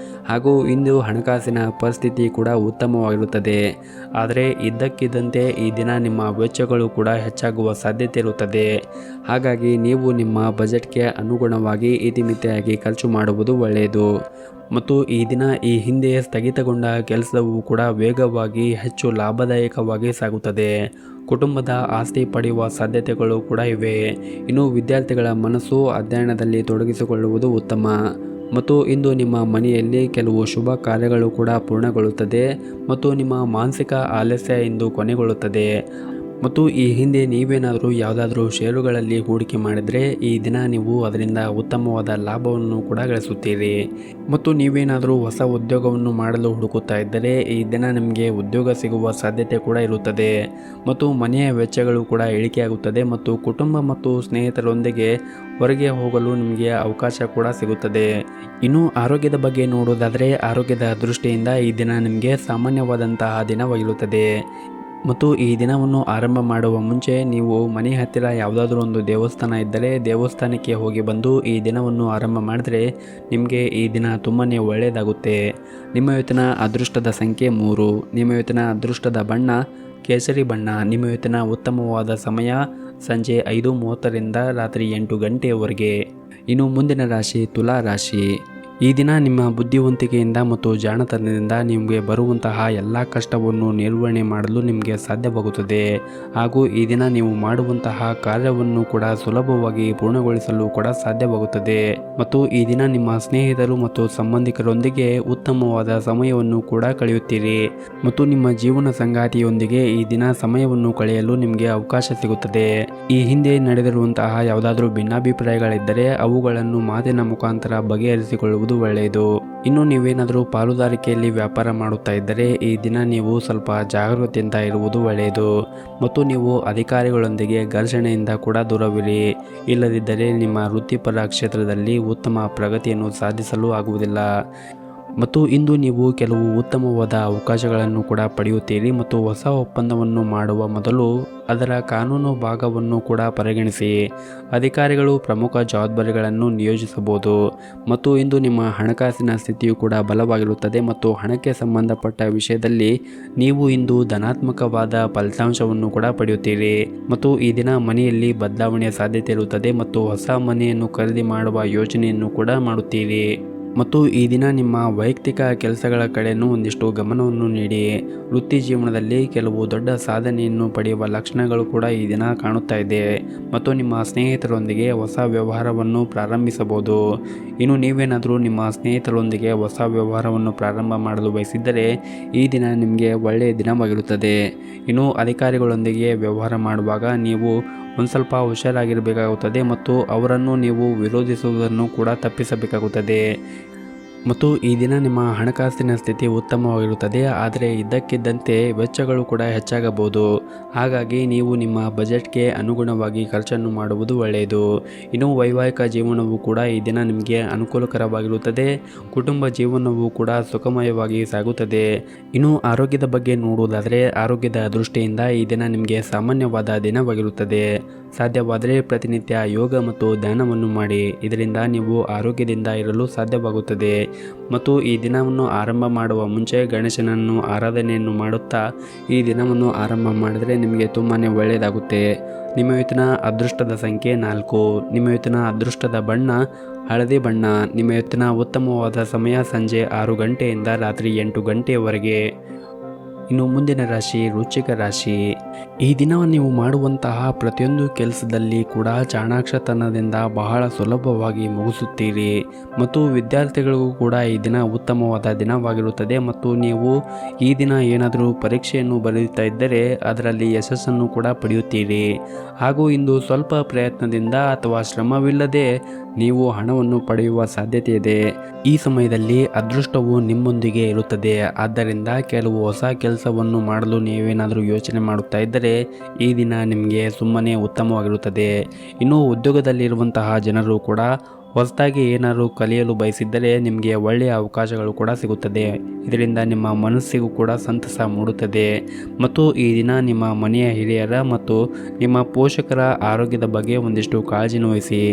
ಹಾಗೂ ಇಂದು ಹಣಕಾಸಿನ ಪರಿಸ್ಥಿತಿ ಕೂಡ ಉತ್ತಮವಾಗಿರುತ್ತದೆ. ಆದರೆ ಇದ್ದಕ್ಕಿದ್ದಂತೆ ಈ ದಿನ ನಿಮ್ಮ ವೆಚ್ಚಗಳು ಕೂಡ ಹೆಚ್ಚಾಗುವ ಸಾಧ್ಯತೆ ಇರುತ್ತದೆ. ಹಾಗಾಗಿ ನೀವು ನಿಮ್ಮ ಬಜೆಟ್ಗೆ ಅನುಗುಣವಾಗಿ ಇತಿಮಿತಿಯಾಗಿ ಖರ್ಚು ಮಾಡುವುದು ಒಳ್ಳೆಯದು. ಮತ್ತು ಈ ದಿನ ಈ ಹಿಂದೆ ಸ್ಥಗಿತಗೊಂಡ ಕೆಲಸವು ಕೂಡ ವೇಗವಾಗಿ ಹೆಚ್ಚು ಲಾಭದಾಯಕವಾಗಿ ಸಾಗುತ್ತದೆ. ಕುಟುಂಬದ ಆಸ್ತಿ ಪಡೆಯುವ ಸಾಧ್ಯತೆಗಳು ಕೂಡ ಇವೆ. ಇನ್ನು ವಿದ್ಯಾರ್ಥಿಗಳ ಮನಸ್ಸು ಅಧ್ಯಯನದಲ್ಲಿ ತೊಡಗಿಸಿಕೊಳ್ಳುವುದು ಉತ್ತಮ. ಮತ್ತು ಇಂದು ನಿಮ್ಮ ಮನೆಯಲ್ಲಿ ಕೆಲವು ಶುಭ ಕಾರ್ಯಗಳು ಕೂಡ ಪೂರ್ಣಗೊಳ್ಳುತ್ತದೆ ಮತ್ತು ನಿಮ್ಮ ಮಾನಸಿಕ ಆಲಸ್ಯ ಇಂದು ಕೊನೆಗೊಳ್ಳುತ್ತದೆ. ಮತ್ತು ಈ ಹಿಂದೆ ನೀವೇನಾದರೂ ಯಾವುದಾದ್ರೂ ಷೇರುಗಳಲ್ಲಿ ಹೂಡಿಕೆ ಮಾಡಿದರೆ ಈ ದಿನ ನೀವು ಅದರಿಂದ ಉತ್ತಮವಾದ ಲಾಭವನ್ನು ಕೂಡ ಗಳಿಸುತ್ತೀರಿ. ಮತ್ತು ನೀವೇನಾದರೂ ಹೊಸ ಉದ್ಯೋಗವನ್ನು ಮಾಡಲು ಹುಡುಕುತ್ತಾ ಇದ್ದರೆ ಈ ದಿನ ನಿಮಗೆ ಉದ್ಯೋಗ ಸಿಗುವ ಸಾಧ್ಯತೆ ಕೂಡ ಇರುತ್ತದೆ. ಮತ್ತು ಮನೆಯ ವೆಚ್ಚಗಳು ಕೂಡ ಇಳಿಕೆಯಾಗುತ್ತದೆ ಮತ್ತು ಕುಟುಂಬ ಮತ್ತು ಸ್ನೇಹಿತರೊಂದಿಗೆ ಹೊರಗೆ ಹೋಗಲು ನಿಮಗೆ ಅವಕಾಶ ಕೂಡ ಸಿಗುತ್ತದೆ. ಇನ್ನು ಆರೋಗ್ಯದ ಬಗ್ಗೆ ನೋಡೋದಾದರೆ ಆರೋಗ್ಯದ ದೃಷ್ಟಿಯಿಂದ ಈ ದಿನ ನಿಮಗೆ ಸಾಮಾನ್ಯವಾದಂತಹ ದಿನವಾಗಿರುತ್ತದೆ. ಮತ್ತು ಈ ದಿನವನ್ನು ಆರಂಭ ಮಾಡುವ ಮುಂಚೆ ನೀವು ಮನೆ ಹತ್ತಿರ ಯಾವುದಾದ್ರೂ ಒಂದು ದೇವಸ್ಥಾನ ಇದ್ದರೆ ದೇವಸ್ಥಾನಕ್ಕೆ ಹೋಗಿ ಬಂದು ಈ ದಿನವನ್ನು ಆರಂಭ ಮಾಡಿದ್ರೆ ನಿಮಗೆ ಈ ದಿನ ತುಂಬಾ ಒಳ್ಳೆಯದಾಗುತ್ತೆ. ನಿಮ್ಮ ಇವತ್ತಿನ ಅದೃಷ್ಟದ ಸಂಖ್ಯೆ 3. ನಿಮ್ಮ ಇವತ್ತಿನ ಅದೃಷ್ಟದ ಬಣ್ಣ ಕೇಸರಿ ಬಣ್ಣ. ನಿಮ್ಮ ಇವತ್ತಿನ ಉತ್ತಮವಾದ ಸಮಯ ಸಂಜೆ 5:30ರಿಂದ ರಾತ್ರಿ 8 ಗಂಟೆಯವರೆಗೆ. ಇನ್ನು ಮುಂದಿನ ರಾಶಿ ತುಲಾ ರಾಶಿ. ಈ ದಿನ ನಿಮ್ಮ ಬುದ್ಧಿವಂತಿಕೆಯಿಂದ ಮತ್ತು ಜಾಣತನದಿಂದ ನಿಮಗೆ ಬರುವಂತಹ ಎಲ್ಲ ಕಷ್ಟವನ್ನು ನಿರ್ವಹಣೆ ಮಾಡಲು ನಿಮಗೆ ಸಾಧ್ಯವಾಗುತ್ತದೆ. ಹಾಗೂ ಈ ದಿನ ನೀವು ಮಾಡುವಂತಹ ಕಾರ್ಯವನ್ನು ಕೂಡ ಸುಲಭವಾಗಿ ಪೂರ್ಣಗೊಳಿಸಲು ಕೂಡ ಸಾಧ್ಯವಾಗುತ್ತದೆ. ಮತ್ತು ಈ ದಿನ ನಿಮ್ಮ ಸ್ನೇಹಿತರು ಮತ್ತು ಸಂಬಂಧಿಕರೊಂದಿಗೆ ಉತ್ತಮವಾದ ಸಮಯವನ್ನು ಕೂಡ ಕಳೆಯುತ್ತೀರಿ. ಮತ್ತು ನಿಮ್ಮ ಜೀವನ ಸಂಗಾತಿಯೊಂದಿಗೆ ಈ ದಿನ ಸಮಯವನ್ನು ಕಳೆಯಲು ನಿಮಗೆ ಅವಕಾಶ ಸಿಗುತ್ತದೆ. ಈ ಹಿಂದೆ ನಡೆದಿರುವಂತಹ ಯಾವುದಾದ್ರೂ ಭಿನ್ನಾಭಿಪ್ರಾಯಗಳಿದ್ದರೆ ಅವುಗಳನ್ನು ಮಾತಿನ ಮುಖಾಂತರ ಬಗೆಹರಿಸಿಕೊಳ್ಳುವುದು ಒಳ್ಳೆಯದು. ಇನ್ನು ನೀವೇನಾದರೂ ಪಾಲುದಾರಿಕೆಯಲ್ಲಿ ವ್ಯಾಪಾರ ಮಾಡುತ್ತಾ ಇದ್ದರೆ ಈ ದಿನ ನೀವು ಸ್ವಲ್ಪ ಜಾಗರೂಕತೆಯಿಂದ ಇರುವುದು ಒಳ್ಳೆಯದು. ಮತ್ತು ನೀವು ಅಧಿಕಾರಿಗಳೊಂದಿಗೆ ಘರ್ಷಣೆಯಿಂದ ಕೂಡ ದೂರವಿರಿ. ಇಲ್ಲದಿದ್ದರೆ ನಿಮ್ಮ ವೃತ್ತಿಪರ ಕ್ಷೇತ್ರದಲ್ಲಿ ಉತ್ತಮ ಪ್ರಗತಿಯನ್ನು ಸಾಧಿಸಲು ಆಗುವುದಿಲ್ಲ. ಮತ್ತು ಇಂದು ನೀವು ಕೆಲವು ಉತ್ತಮವಾದ ಅವಕಾಶಗಳನ್ನು ಕೂಡ ಪಡೆಯುತ್ತೀರಿ. ಮತ್ತು ಹೊಸ ಒಪ್ಪಂದವನ್ನು ಮಾಡುವ ಮೊದಲು ಅದರ ಕಾನೂನು ಭಾಗವನ್ನು ಕೂಡ ಪರಿಗಣಿಸಿ. ಅಧಿಕಾರಿಗಳು ಪ್ರಮುಖ ಜವಾಬ್ದಾರಿಗಳನ್ನು ನಿಯೋಜಿಸಬಹುದು. ಮತ್ತು ಇಂದು ನಿಮ್ಮ ಹಣಕಾಸಿನ ಸ್ಥಿತಿಯು ಕೂಡ ಬಲವಾಗಿರುತ್ತದೆ ಮತ್ತು ಹಣಕ್ಕೆ ಸಂಬಂಧಪಟ್ಟ ವಿಷಯದಲ್ಲಿ ನೀವು ಇಂದು ಧನಾತ್ಮಕವಾದ ಫಲಿತಾಂಶವನ್ನು ಕೂಡ ಪಡೆಯುತ್ತೀರಿ. ಮತ್ತು ಈ ದಿನ ಮನೆಯಲ್ಲಿ ಬದಲಾವಣೆಯ ಸಾಧ್ಯತೆ ಇರುತ್ತದೆ ಮತ್ತು ಹೊಸ ಮನೆಯನ್ನು ಖರೀದಿ ಮಾಡುವ ಯೋಜನೆಯನ್ನು ಕೂಡ ಮಾಡುತ್ತೀರಿ. ಮತ್ತು ಈ ದಿನ ನಿಮ್ಮ ವೈಯಕ್ತಿಕ ಕೆಲಸಗಳ ಕಡೆಯೂ ಒಂದಿಷ್ಟು ಗಮನವನ್ನು ನೀಡಿ. ವೃತ್ತಿ ಜೀವನದಲ್ಲಿ ಕೆಲವು ದೊಡ್ಡ ಸಾಧನೆಯನ್ನು ಪಡೆಯುವ ಲಕ್ಷಣಗಳು ಕೂಡ ಈ ದಿನ ಕಾಣುತ್ತಾ ಇದೆ. ಮತ್ತು ನಿಮ್ಮ ಸ್ನೇಹಿತರೊಂದಿಗೆ ಹೊಸ ವ್ಯವಹಾರವನ್ನು ಪ್ರಾರಂಭಿಸಬಹುದು. ಇನ್ನು ನೀವೇನಾದರೂ ನಿಮ್ಮ ಸ್ನೇಹಿತರೊಂದಿಗೆ ಹೊಸ ವ್ಯವಹಾರವನ್ನು ಪ್ರಾರಂಭ ಮಾಡಲು ಬಯಸಿದ್ದರೆ ಈ ದಿನ ನಿಮಗೆ ಒಳ್ಳೆಯ ದಿನವಾಗಿರುತ್ತದೆ. ಇನ್ನು ಅಧಿಕಾರಿಗಳೊಂದಿಗೆ ವ್ಯವಹಾರ ಮಾಡುವಾಗ ನೀವು ಒಂದು ಸ್ವಲ್ಪ ಹುಷಾರಾಗಿರಬೇಕಾಗುತ್ತದೆ ಮತ್ತು ಅವರನ್ನು ನೀವು ವಿರೋಧಿಸುವುದನ್ನು ಕೂಡ ತಪ್ಪಿಸಬೇಕಾಗುತ್ತದೆ. ಮತ್ತು ಈ ದಿನ ನಿಮ್ಮ ಹಣಕಾಸಿನ ಸ್ಥಿತಿ ಉತ್ತಮವಾಗಿರುತ್ತದೆ. ಆದರೆ ಇದ್ದಕ್ಕಿದ್ದಂತೆ ವೆಚ್ಚಗಳು ಕೂಡ ಹೆಚ್ಚಾಗಬಹುದು. ಹಾಗಾಗಿ ನೀವು ನಿಮ್ಮ ಬಜೆಟ್ಗೆ ಅನುಗುಣವಾಗಿ ಖರ್ಚನ್ನು ಮಾಡುವುದು ಒಳ್ಳೆಯದು. ಇನ್ನು ವೈವಾಹಿಕ ಜೀವನವು ಕೂಡ ಈ ದಿನ ನಿಮಗೆ ಅನುಕೂಲಕರವಾಗಿರುತ್ತದೆ. ಕುಟುಂಬ ಜೀವನವು ಕೂಡ ಸುಖಮಯವಾಗಿ ಸಾಗುತ್ತದೆ. ಇನ್ನು ಆರೋಗ್ಯದ ಬಗ್ಗೆ ನೋಡುವುದಾದರೆ ಆರೋಗ್ಯದ ದೃಷ್ಟಿಯಿಂದ ಈ ದಿನ ನಿಮಗೆ ಸಾಮಾನ್ಯವಾದ ದಿನವಾಗಿರುತ್ತದೆ. ಸಾಧ್ಯವಾದರೆ ಪ್ರತಿನಿತ್ಯ ಯೋಗ ಮತ್ತು ಧ್ಯಾನವನ್ನು ಮಾಡಿ. ಇದರಿಂದ ನೀವು ಆರೋಗ್ಯದಿಂದ ಇರಲು ಸಾಧ್ಯವಾಗುತ್ತದೆ. ಮತ್ತು ಈ ದಿನವನ್ನು ಆರಂಭ ಮಾಡುವ ಮುಂಚೆ ಗಣೇಶನನ್ನು ಆರಾಧನೆಯನ್ನು ಮಾಡುತ್ತಾ ಈ ದಿನವನ್ನು ಆರಂಭ ಮಾಡಿದರೆ ನಿಮಗೆ ತುಂಬಾ ಒಳ್ಳೆಯದಾಗುತ್ತೆ. ನಿಮ್ಮ ಇವತ್ತಿನ ಅದೃಷ್ಟದ ಸಂಖ್ಯೆ 4. ನಿಮ್ಮ ಇವತ್ತಿನ ಅದೃಷ್ಟದ ಬಣ್ಣ ಹಳದಿ ಬಣ್ಣ. ನಿಮ್ಮ ಇವತ್ತಿನ ಉತ್ತಮವಾದ ಸಮಯ ಸಂಜೆ 6 ಗಂಟೆಯಿಂದ ರಾತ್ರಿ 8 ಗಂಟೆಯವರೆಗೆ. ಇನ್ನು ಮುಂದಿನ ರಾಶಿ ವೃಶ್ಚಿಕ ರಾಶಿ. ಈ ದಿನ ನೀವು ಮಾಡುವಂತಹ ಪ್ರತಿಯೊಂದು ಕೆಲಸದಲ್ಲಿ ಕೂಡ ಚಾಣಾಕ್ಷತನದಿಂದ ಬಹಳ ಸುಲಭವಾಗಿ ಮುಗಿಸುತ್ತೀರಿ. ಮತ್ತು ವಿದ್ಯಾರ್ಥಿಗಳಿಗೂ ಕೂಡ ಈ ದಿನ ಉತ್ತಮವಾದ ದಿನವಾಗಿರುತ್ತದೆ. ಮತ್ತು ನೀವು ಈ ದಿನ ಏನಾದರೂ ಪರೀಕ್ಷೆಯನ್ನು ಬರೆಯುತ್ತಾ ಇದ್ದರೆ ಅದರಲ್ಲಿ ಯಶಸ್ಸನ್ನು ಕೂಡ ಪಡೆಯುತ್ತೀರಿ. ಹಾಗೂ ಇಂದು ಸ್ವಲ್ಪ ಪ್ರಯತ್ನದಿಂದ ಅಥವಾ ಶ್ರಮವಿಲ್ಲದೆ ನೀವು ಹಣವನ್ನು ಪಡೆಯುವ ಸಾಧ್ಯತೆ ಇದೆ. ಈ ಸಮಯದಲ್ಲಿ ಅದೃಷ್ಟವು ನಿಮ್ಮೊಂದಿಗೆ ಇರುತ್ತದೆ. ಆದ್ದರಿಂದ ಕೆಲವು ಹೊಸ ಕೆಲಸವನ್ನು ಮಾಡಲು ನೀವೇನಾದರೂ ಯೋಚನೆ ಮಾಡುತ್ತಾ ಇದ್ದರೆ ಈ ದಿನ ನಿಮಗೆ ಸುಮ್ಮನೆ ಉತ್ತಮವಾಗಿರುತ್ತದೆ. ಇನ್ನು ಉದ್ಯೋಗದಲ್ಲಿರುವಂತಹ ಜನರು ಕೂಡ ಹೊಸದಾಗಿ ಏನಾದರೂ ಕಲಿಯಲು ಬಯಸಿದ್ದರೆ ನಿಮಗೆ ಒಳ್ಳೆಯ ಅವಕಾಶಗಳು ಕೂಡ ಸಿಗುತ್ತದೆ. ಇದರಿಂದ ನಿಮ್ಮ ಮನಸ್ಸಿಗೂ ಕೂಡ ಸಂತಸ ಮೂಡುತ್ತದೆ. ಮತ್ತು ಈ ದಿನ ನಿಮ್ಮ ಮನೆಯ ಹಿರಿಯರ ಮತ್ತು ನಿಮ್ಮ ಪೋಷಕರ ಆರೋಗ್ಯದ ಬಗ್ಗೆ ಒಂದಿಷ್ಟು ಕಾಳಜಿನ ವಹಿಸಿ.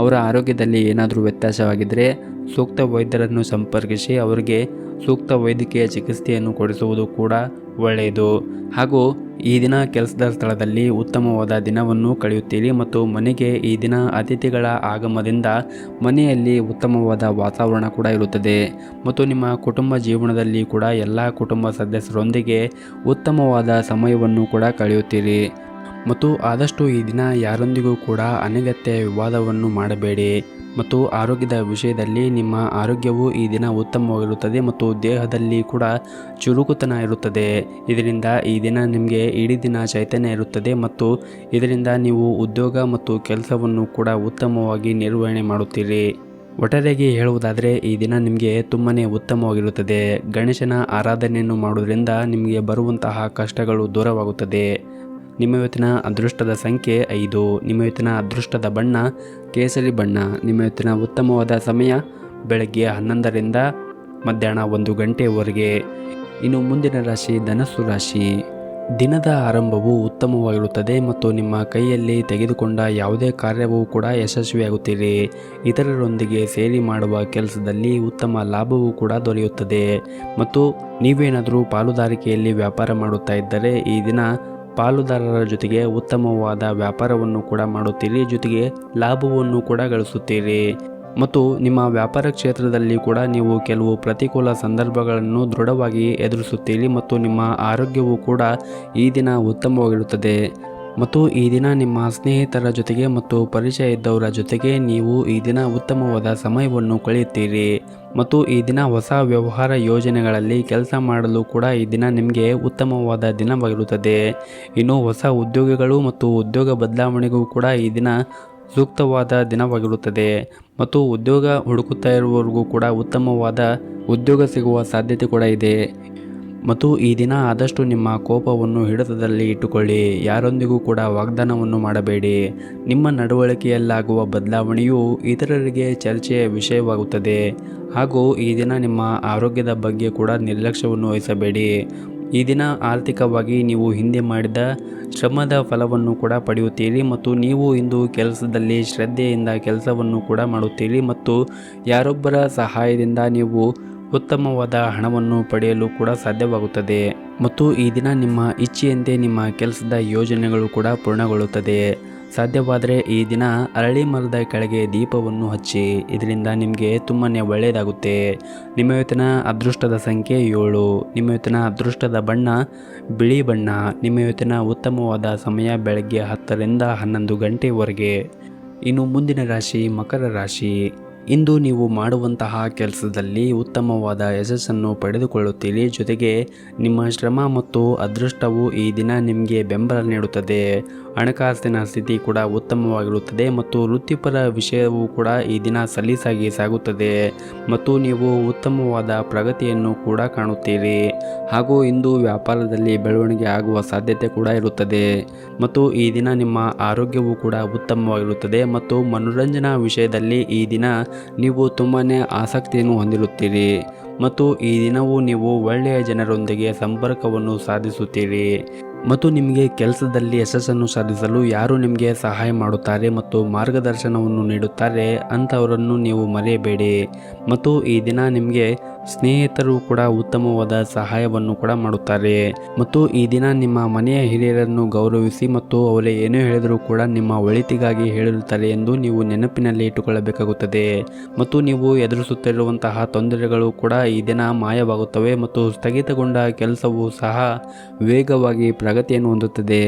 ಅವರ ಆರೋಗ್ಯದಲ್ಲಿ ಏನಾದರೂ ವ್ಯತ್ಯಾಸವಾಗಿದ್ದರೆ ಸೂಕ್ತ ವೈದ್ಯರನ್ನು ಸಂಪರ್ಕಿಸಿ ಅವರಿಗೆ ಸೂಕ್ತ ವೈದ್ಯಕೀಯ ಚಿಕಿತ್ಸೆಯನ್ನು ಕೊಡಿಸುವುದು ಕೂಡ ಒಳ್ಳೆಯದು. ಹಾಗೂ ಈ ದಿನ ಕೆಲಸದ ಸ್ಥಳದಲ್ಲಿ ಉತ್ತಮವಾದ ದಿನವನ್ನು ಕಳೆಯುತ್ತೀರಿ. ಮತ್ತು ಮನೆಗೆ ಈ ದಿನ ಅತಿಥಿಗಳ ಆಗಮನದಿಂದ ಮನೆಯಲ್ಲಿ ಉತ್ತಮವಾದ ವಾತಾವರಣ ಕೂಡ ಇರುತ್ತದೆ. ಮತ್ತು ನಿಮ್ಮ ಕುಟುಂಬ ಜೀವನದಲ್ಲಿ ಕೂಡ ಎಲ್ಲ ಕುಟುಂಬ ಸದಸ್ಯರೊಂದಿಗೆ ಉತ್ತಮವಾದ ಸಮಯವನ್ನು ಕೂಡ ಕಳೆಯುತ್ತೀರಿ. ಮತ್ತು ಆದಷ್ಟು ಈ ದಿನ ಯಾರೊಂದಿಗೂ ಕೂಡ ಅನಗತ್ಯ ವಿವಾದವನ್ನು ಮಾಡಬೇಡಿ. ಮತ್ತು ಆರೋಗ್ಯದ ವಿಷಯದಲ್ಲಿ ನಿಮ್ಮ ಆರೋಗ್ಯವು ಈ ದಿನ ಉತ್ತಮವಾಗಿರುತ್ತದೆ ಮತ್ತು ದೇಹದಲ್ಲಿ ಕೂಡ ಚುರುಕುತನ ಇರುತ್ತದೆ. ಇದರಿಂದ ಈ ದಿನ ನಿಮಗೆ ಇಡೀ ದಿನ ಚೈತನ್ಯ ಇರುತ್ತದೆ. ಮತ್ತು ಇದರಿಂದ ನೀವು ಉದ್ಯೋಗ ಮತ್ತು ಕೆಲಸವನ್ನು ಕೂಡ ಉತ್ತಮವಾಗಿ ನಿರ್ವಹಣೆ ಮಾಡುತ್ತೀರಿ. ಒಟ್ಟಾರೆಯಾಗಿ ಹೇಳುವುದಾದರೆ ಈ ದಿನ ನಿಮಗೆ ತುಂಬಾ ಉತ್ತಮವಾಗಿರುತ್ತದೆ. ಗಣೇಶನ ಆರಾಧನೆಯನ್ನು ಮಾಡುವುದರಿಂದ ನಿಮಗೆ ಬರುವಂತಹ ಕಷ್ಟಗಳು ದೂರವಾಗುತ್ತದೆ. ನಿಮ್ಮ ಇವತ್ತಿನ ಅದೃಷ್ಟದ ಸಂಖ್ಯೆ 5. ನಿಮ್ಮ ಇವತ್ತಿನ ಅದೃಷ್ಟದ ಬಣ್ಣ ಕೇಸರಿ ಬಣ್ಣ. ನಿಮ್ಮ ಇವತ್ತಿನ ಉತ್ತಮವಾದ ಸಮಯ ಬೆಳಗ್ಗೆ 11ರಿಂದ ಮಧ್ಯಾಹ್ನ 1 ಗಂಟೆಯವರೆಗೆ. ಇನ್ನು ಮುಂದಿನ ರಾಶಿ ಧನಸ್ಸು ರಾಶಿ. ದಿನದ ಆರಂಭವು ಉತ್ತಮವಾಗಿರುತ್ತದೆ ಮತ್ತು ನಿಮ್ಮ ಕೈಯಲ್ಲಿ ತೆಗೆದುಕೊಂಡ ಯಾವುದೇ ಕಾರ್ಯವೂ ಕೂಡ ಯಶಸ್ವಿಯಾಗುತ್ತೀರಿ. ಇತರರೊಂದಿಗೆ ಸೇರಿ ಮಾಡುವ ಕೆಲಸದಲ್ಲಿ ಉತ್ತಮ ಲಾಭವೂ ಕೂಡ ದೊರೆಯುತ್ತದೆ. ಮತ್ತು ನೀವೇನಾದರೂ ಪಾಲುದಾರಿಕೆಯಲ್ಲಿ ವ್ಯಾಪಾರ ಮಾಡುತ್ತಾ ಇದ್ದರೆ ಈ ದಿನ ಪಾಲುದಾರರ ಜೊತೆಗೆ ಉತ್ತಮವಾದ ವ್ಯಾಪಾರವನ್ನು ಕೂಡ ಮಾಡುತ್ತೀರಿ. ಜೊತೆಗೆ ಲಾಭವನ್ನು ಕೂಡ ಗಳಿಸುತ್ತೀರಿ. ಮತ್ತು ನಿಮ್ಮ ವ್ಯಾಪಾರ ಕ್ಷೇತ್ರದಲ್ಲಿ ಕೂಡ ನೀವು ಕೆಲವು ಪ್ರತಿಕೂಲ ಸಂದರ್ಭಗಳನ್ನು ದೃಢವಾಗಿ ಎದುರಿಸುತ್ತೀರಿ. ಮತ್ತು ನಿಮ್ಮ ಆರೋಗ್ಯವು ಕೂಡ ಈ ದಿನ ಉತ್ತಮವಾಗಿರುತ್ತದೆ. ಮತ್ತು ಈ ದಿನ ನಿಮ್ಮ ಸ್ನೇಹಿತರ ಜೊತೆಗೆ ಮತ್ತು ಪರಿಚಯ ಇದ್ದವರ ಜೊತೆಗೆ ನೀವು ಈ ದಿನ ಉತ್ತಮವಾದ ಸಮಯವನ್ನು ಕಳೆಯುತ್ತೀರಿ. ಮತ್ತು ಈ ದಿನ ಹೊಸ ವ್ಯವಹಾರ ಯೋಜನೆಗಳಲ್ಲಿ ಕೆಲಸ ಮಾಡಲು ಕೂಡ ಈ ದಿನ ನಿಮಗೆ ಉತ್ತಮವಾದ ದಿನವಾಗಿರುತ್ತದೆ. ಇನ್ನು ಹೊಸ ಉದ್ಯೋಗಿಗಳು ಮತ್ತು ಉದ್ಯೋಗ ಬದಲಾವಣೆಗೂ ಕೂಡ ಈ ದಿನ ಸೂಕ್ತವಾದ ದಿನವಾಗಿರುತ್ತದೆ. ಮತ್ತು ಉದ್ಯೋಗ ಹುಡುಕುತ್ತಾ ಇರುವವರಿಗೂ ಕೂಡ ಉತ್ತಮವಾದ ಉದ್ಯೋಗ ಸಿಗುವ ಸಾಧ್ಯತೆ ಕೂಡ ಇದೆ. ಮತ್ತು ಈ ದಿನ ಆದಷ್ಟು ನಿಮ್ಮ ಕೋಪವನ್ನು ಹಿಡಿತದಲ್ಲಿ ಇಟ್ಟುಕೊಳ್ಳಿ. ಯಾರೊಂದಿಗೂ ಕೂಡ ವಾಗ್ದಾನವನ್ನು ಮಾಡಬೇಡಿ. ನಿಮ್ಮ ನಡವಳಿಕೆಯಲ್ಲಾಗುವ ಬದಲಾವಣೆಯು ಇತರರಿಗೆ ಚರ್ಚೆಯ ವಿಷಯವಾಗುತ್ತದೆ. ಹಾಗೂ ಈ ದಿನ ನಿಮ್ಮ ಆರೋಗ್ಯದ ಬಗ್ಗೆ ಕೂಡ ನಿರ್ಲಕ್ಷ್ಯವನ್ನು ವಹಿಸಬೇಡಿ. ಈ ದಿನ ಆರ್ಥಿಕವಾಗಿ ನೀವು ಹಿಂದೆ ಮಾಡಿದ ಶ್ರಮದ ಫಲವನ್ನು ಕೂಡ ಪಡೆಯುತ್ತೀರಿ. ಮತ್ತು ನೀವು ಇಂದು ಕೆಲಸದಲ್ಲಿ ಶ್ರದ್ಧೆಯಿಂದ ಕೆಲಸವನ್ನು ಕೂಡ ಮಾಡುತ್ತೀರಿ. ಮತ್ತು ಯಾರೊಬ್ಬರ ಸಹಾಯದಿಂದ ನೀವು ಉತ್ತಮವಾದ ಹಣವನ್ನು ಪಡೆಯಲು ಕೂಡ ಸಾಧ್ಯವಾಗುತ್ತದೆ. ಮತ್ತು ಈ ದಿನ ನಿಮ್ಮ ಇಚ್ಛೆಯಂತೆ ನಿಮ್ಮ ಕೆಲಸದ ಯೋಜನೆಗಳು ಕೂಡ ಪೂರ್ಣಗೊಳ್ಳುತ್ತದೆ. ಸಾಧ್ಯವಾದರೆ ಈ ದಿನ ಅರಳಿ ಮರದ ಕೆಳಗೆ ದೀಪವನ್ನು ಹಚ್ಚಿ. ಇದರಿಂದ ನಿಮಗೆ ತುಂಬಾ ಒಳ್ಳೆಯದಾಗುತ್ತೆ. ನಿಮ್ಮ ಇವತ್ತಿನ ಅದೃಷ್ಟದ ಸಂಖ್ಯೆ 7. ನಿಮ್ಮ ಇವತ್ತಿನ ಅದೃಷ್ಟದ ಬಣ್ಣ ಬಿಳಿ ಬಣ್ಣ. ನಿಮ್ಮ ಇವತ್ತಿನ ಉತ್ತಮವಾದ ಸಮಯ ಬೆಳಗ್ಗೆ 10ರಿಂದ 11 ಗಂಟೆವರೆಗೆ. ಇನ್ನು ಮುಂದಿನ ರಾಶಿ ಮಕರ ರಾಶಿ. ಇಂದು ನೀವು ಮಾಡುವಂತಹ ಕೆಲಸದಲ್ಲಿ ಉತ್ತಮವಾದ ಯಶಸ್ಸನ್ನು ಪಡೆದುಕೊಳ್ಳುತ್ತೀರಿ. ಜೊತೆಗೆ ನಿಮ್ಮ ಶ್ರಮ ಮತ್ತು ಅದೃಷ್ಟವು ಈ ದಿನ ನಿಮಗೆ ಬೆಂಬಲ ನೀಡುತ್ತದೆ. ಹಣಕಾಸಿನ ಸ್ಥಿತಿ ಕೂಡ ಉತ್ತಮವಾಗಿರುತ್ತದೆ. ಮತ್ತು ವೃತ್ತಿಪರ ವಿಷಯವೂ ಕೂಡ ಈ ದಿನ ಸಲೀಸಾಗಿ ಸಾಗುತ್ತದೆ. ಮತ್ತು ನೀವು ಉತ್ತಮವಾದ ಪ್ರಗತಿಯನ್ನು ಕೂಡ ಕಾಣುತ್ತೀರಿ. ಹಾಗೂ ಇಂದು ವ್ಯಾಪಾರದಲ್ಲಿ ಬೆಳವಣಿಗೆ ಆಗುವ ಸಾಧ್ಯತೆ ಕೂಡ ಇರುತ್ತದೆ. ಮತ್ತು ಈ ದಿನ ನಿಮ್ಮ ಆರೋಗ್ಯವೂ ಕೂಡ ಉತ್ತಮವಾಗಿರುತ್ತದೆ. ಮತ್ತು ಮನೋರಂಜನಾ ವಿಷಯದಲ್ಲಿ ಈ ದಿನ ನೀವು ತುಂಬಾ ಆಸಕ್ತಿಯನ್ನು ಹೊಂದಿರುತ್ತೀರಿ. ಮತ್ತು ಈ ದಿನವೂ ನೀವು ಒಳ್ಳೆಯ ಜನರೊಂದಿಗೆ ಸಂಪರ್ಕವನ್ನು ಸಾಧಿಸುತ್ತೀರಿ. ಮತ್ತು ನಿಮಗೆ ಕೆಲಸದಲ್ಲಿ ಯಶಸ್ಸನ್ನು ಸಾಧಿಸಲು ಯಾರು ನಿಮಗೆ ಸಹಾಯ ಮಾಡುತ್ತಾರೆ ಮತ್ತು ಮಾರ್ಗದರ್ಶನವನ್ನು ನೀಡುತ್ತಾರೆ ಅಂಥವರನ್ನು ನೀವು ಮರೆಯಬೇಡಿ. ಮತ್ತು ಈ ದಿನ ನಿಮಗೆ ಸ್ನೇಹಿತರು ಕೂಡ ಉತ್ತಮವಾದ ಸಹಾಯವನ್ನು ಕೂಡ ಮಾಡುತ್ತಾರೆ. ಮತ್ತು ಈ ದಿನ ನಿಮ್ಮ ಮನೆಯ ಹಿರಿಯರನ್ನು ಗೌರವಿಸಿ ಮತ್ತು ಅವರೇ ಏನೇ ಹೇಳಿದರೂ ಕೂಡ ನಿಮ್ಮ ಒಳಿತಿಗಾಗಿ ಹೇಳಿರುತ್ತಾರೆ ಎಂದು ನೀವು ನೆನಪಿನಲ್ಲಿ ಇಟ್ಟುಕೊಳ್ಳಬೇಕಾಗುತ್ತದೆ. ಮತ್ತು ನೀವು ಎದುರಿಸುತ್ತಿರುವಂತಹ ತೊಂದರೆಗಳು ಕೂಡ ಈ ದಿನ ಮಾಯವಾಗುತ್ತವೆ ಮತ್ತು ಸ್ಥಗಿತಗೊಂಡ ಕೆಲಸವು ಸಹ ವೇಗವಾಗಿ ಪ್ರಗತಿಯನ್ನು ಹೊಂದುತ್ತದೆ.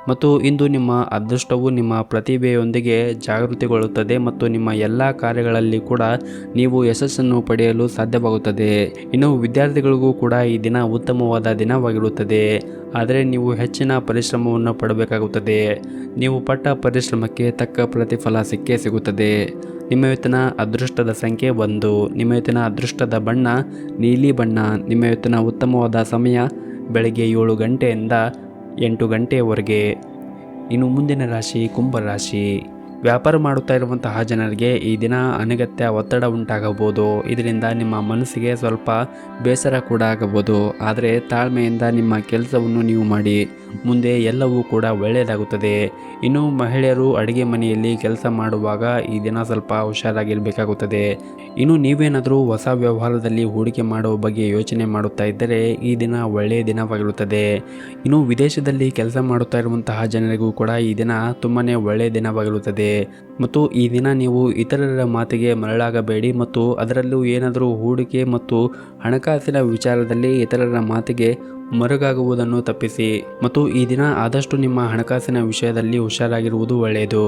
ಮತ್ತು ಇಂದು ನಿಮ್ಮ ಅದೃಷ್ಟವು ನಿಮ್ಮ ಪ್ರತಿಭೆಯೊಂದಿಗೆ ಜಾಗೃತಿಗೊಳ್ಳುತ್ತದೆ ಮತ್ತು ನಿಮ್ಮ ಎಲ್ಲ ಕಾರ್ಯಗಳಲ್ಲಿ ಕೂಡ ನೀವು ಯಶಸ್ಸನ್ನು ಪಡೆಯಲು ಸಾಧ್ಯವಾಗುತ್ತದೆ. ಇನ್ನು ವಿದ್ಯಾರ್ಥಿಗಳಿಗೂ ಕೂಡ ಈ ದಿನ ಉತ್ತಮವಾದ ದಿನವಾಗಿರುತ್ತದೆ. ಆದರೆ ನೀವು ಹೆಚ್ಚಿನ ಪರಿಶ್ರಮವನ್ನು ಪಡಬೇಕಾಗುತ್ತದೆ. ನೀವು ಪಟ್ಟ ಪರಿಶ್ರಮಕ್ಕೆ ತಕ್ಕ ಪ್ರತಿಫಲ ಸಿಗುತ್ತದೆ. ನಿಮ್ಮ ಇವತ್ತಿನ ಅದೃಷ್ಟದ ಸಂಖ್ಯೆ 1. ನಿಮ್ಮ ಇವತ್ತಿನ ಅದೃಷ್ಟದ ಬಣ್ಣ ನೀಲಿ ಬಣ್ಣ. ನಿಮ್ಮ ಇವತ್ತಿನ ಉತ್ತಮವಾದ ಸಮಯ ಬೆಳಗ್ಗೆ 7 ಗಂಟೆಯಿಂದ 8 ಗಂಟೆಯವರೆಗೆ. ಇನ್ನು ಮುಂದಿನ ರಾಶಿ ಕುಂಭರಾಶಿ. ವ್ಯಾಪಾರ ಮಾಡುತ್ತಾ ಇರುವಂತಹ ಜನರಿಗೆ ಈ ದಿನ ಅನಗತ್ಯ ಒತ್ತಡ ಉಂಟಾಗಬಹುದು. ಇದರಿಂದ ನಿಮ್ಮ ಮನಸ್ಸಿಗೆ ಸ್ವಲ್ಪ ಬೇಸರ ಕೂಡ ಆಗಬಹುದು. ಆದರೆ ತಾಳ್ಮೆಯಿಂದ ನಿಮ್ಮ ಕೆಲಸವನ್ನು ನೀವು ಮಾಡಿ, ಮುಂದೆ ಎಲ್ಲವೂ ಕೂಡ ಒಳ್ಳೆಯದಾಗುತ್ತದೆ. ಇನ್ನು ಮಹಿಳೆಯರು ಅಡುಗೆ ಮನೆಯಲ್ಲಿ ಕೆಲಸ ಮಾಡುವಾಗ ಈ ದಿನ ಸ್ವಲ್ಪ ಹುಷಾರಾಗಿರಬೇಕಾಗುತ್ತದೆ. ಇನ್ನು ನೀವೇನಾದರೂ ಹೊಸ ವ್ಯವಹಾರದಲ್ಲಿ ಹೂಡಿಕೆ ಮಾಡುವ ಬಗ್ಗೆ ಯೋಚನೆ ಮಾಡುತ್ತಾ ಇದ್ದರೆ ಈ ದಿನ ಒಳ್ಳೆಯ ದಿನವಾಗಿರುತ್ತದೆ. ಇನ್ನು ವಿದೇಶದಲ್ಲಿ ಕೆಲಸ ಮಾಡುತ್ತಾ ಇರುವಂತಹ ಜನರಿಗೂ ಕೂಡ ಈ ದಿನ ತುಂಬಾ ಒಳ್ಳೆಯ ದಿನವಾಗಿರುತ್ತದೆ. ಮತ್ತು ಈ ದಿನ ನೀವು ಇತರರ ಮಾತಿಗೆ ಮರಳಾಗಬೇಡಿ ಮತ್ತು ಅದರಲ್ಲೂ ಏನಾದರೂ ಹೂಡಿಕೆ ಮತ್ತು ಹಣಕಾಸಿನ ವಿಚಾರದಲ್ಲಿ ಇತರರ ಮಾತಿಗೆ ಮರುಗಾಗುವುದನ್ನು ತಪ್ಪಿಸಿ. ಮತ್ತು ಈ ದಿನ ಆದಷ್ಟು ನಿಮ್ಮ ಹಣಕಾಸಿನ ವಿಷಯದಲ್ಲಿ ಹುಷಾರಾಗಿರುವುದು ಒಳ್ಳೆಯದು.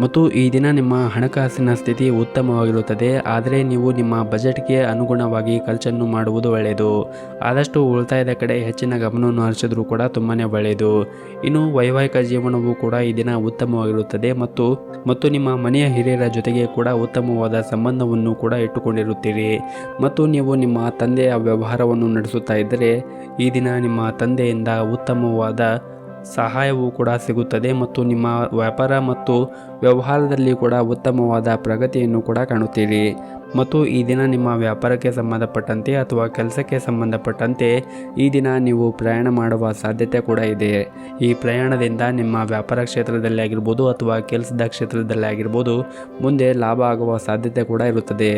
ಮತ್ತು ಈ ದಿನ ನಿಮ್ಮ ಹಣಕಾಸಿನ ಸ್ಥಿತಿ ಉತ್ತಮವಾಗಿರುತ್ತದೆ. ಆದರೆ ನೀವು ನಿಮ್ಮ ಬಜೆಟ್ಗೆ ಅನುಗುಣವಾಗಿ ಖರ್ಚನ್ನು ಮಾಡುವುದು ಒಳ್ಳೆಯದು. ಆದಷ್ಟು ಉಳಿತಾಯದ ಕಡೆ ಹೆಚ್ಚಿನ ಗಮನವನ್ನು ಹರಿಸಿದ್ರೂ ಕೂಡ ತುಂಬಾ ಒಳ್ಳೆಯದು. ಇನ್ನು ವೈವಾಹಿಕ ಜೀವನವೂ ಕೂಡ ಈ ದಿನ ಉತ್ತಮವಾಗಿರುತ್ತದೆ. ಮತ್ತು ನಿಮ್ಮ ಮನೆಯ ಹಿರಿಯರ ಜೊತೆಗೆ ಕೂಡ ಉತ್ತಮವಾದ ಸಂಬಂಧವನ್ನು ಕೂಡ ಇಟ್ಟುಕೊಂಡಿರುತ್ತೀರಿ. ಮತ್ತು ನೀವು ನಿಮ್ಮ ತಂದೆಯ ವ್ಯವಹಾರವನ್ನು ನಡೆಸುತ್ತಾ ಇದ್ದರೆ ಈ ದಿನ ನಿಮ್ಮ ತಂದೆಯಿಂದ ಉತ್ತಮವಾದ ಸಹಾಯವೂ ಕೂಡ ಸಿಗುತ್ತದೆ. ಮತ್ತು ನಿಮ್ಮ ವ್ಯಾಪಾರ ಮತ್ತು ವ್ಯವಹಾರದಲ್ಲಿ ಕೂಡ ಉತ್ತಮವಾದ ಪ್ರಗತಿಯನ್ನು ಕೂಡ ಕಾಣುತ್ತೀರಿ. ಮತ್ತು ಈ ದಿನ ನಿಮ್ಮ ವ್ಯಾಪಾರಕ್ಕೆ ಸಂಬಂಧಪಟ್ಟಂತೆ ಅಥವಾ ಕೆಲಸಕ್ಕೆ ಸಂಬಂಧಪಟ್ಟಂತೆ ಈ ದಿನ ನೀವು ಪ್ರಯಾಣ ಮಾಡುವ ಸಾಧ್ಯತೆ ಕೂಡ ಇದೆ. ಈ ಪ್ರಯಾಣದಿಂದ ನಿಮ್ಮ ವ್ಯಾಪಾರ ಕ್ಷೇತ್ರದಲ್ಲಿ ಆಗಿರ್ಬೋದು ಅಥವಾ ಕೆಲಸದ ಕ್ಷೇತ್ರದಲ್ಲಿ ಆಗಿರ್ಬೋದು ಮುಂದೆ ಲಾಭ ಆಗುವ ಸಾಧ್ಯತೆ ಕೂಡ ಇರುತ್ತದೆ.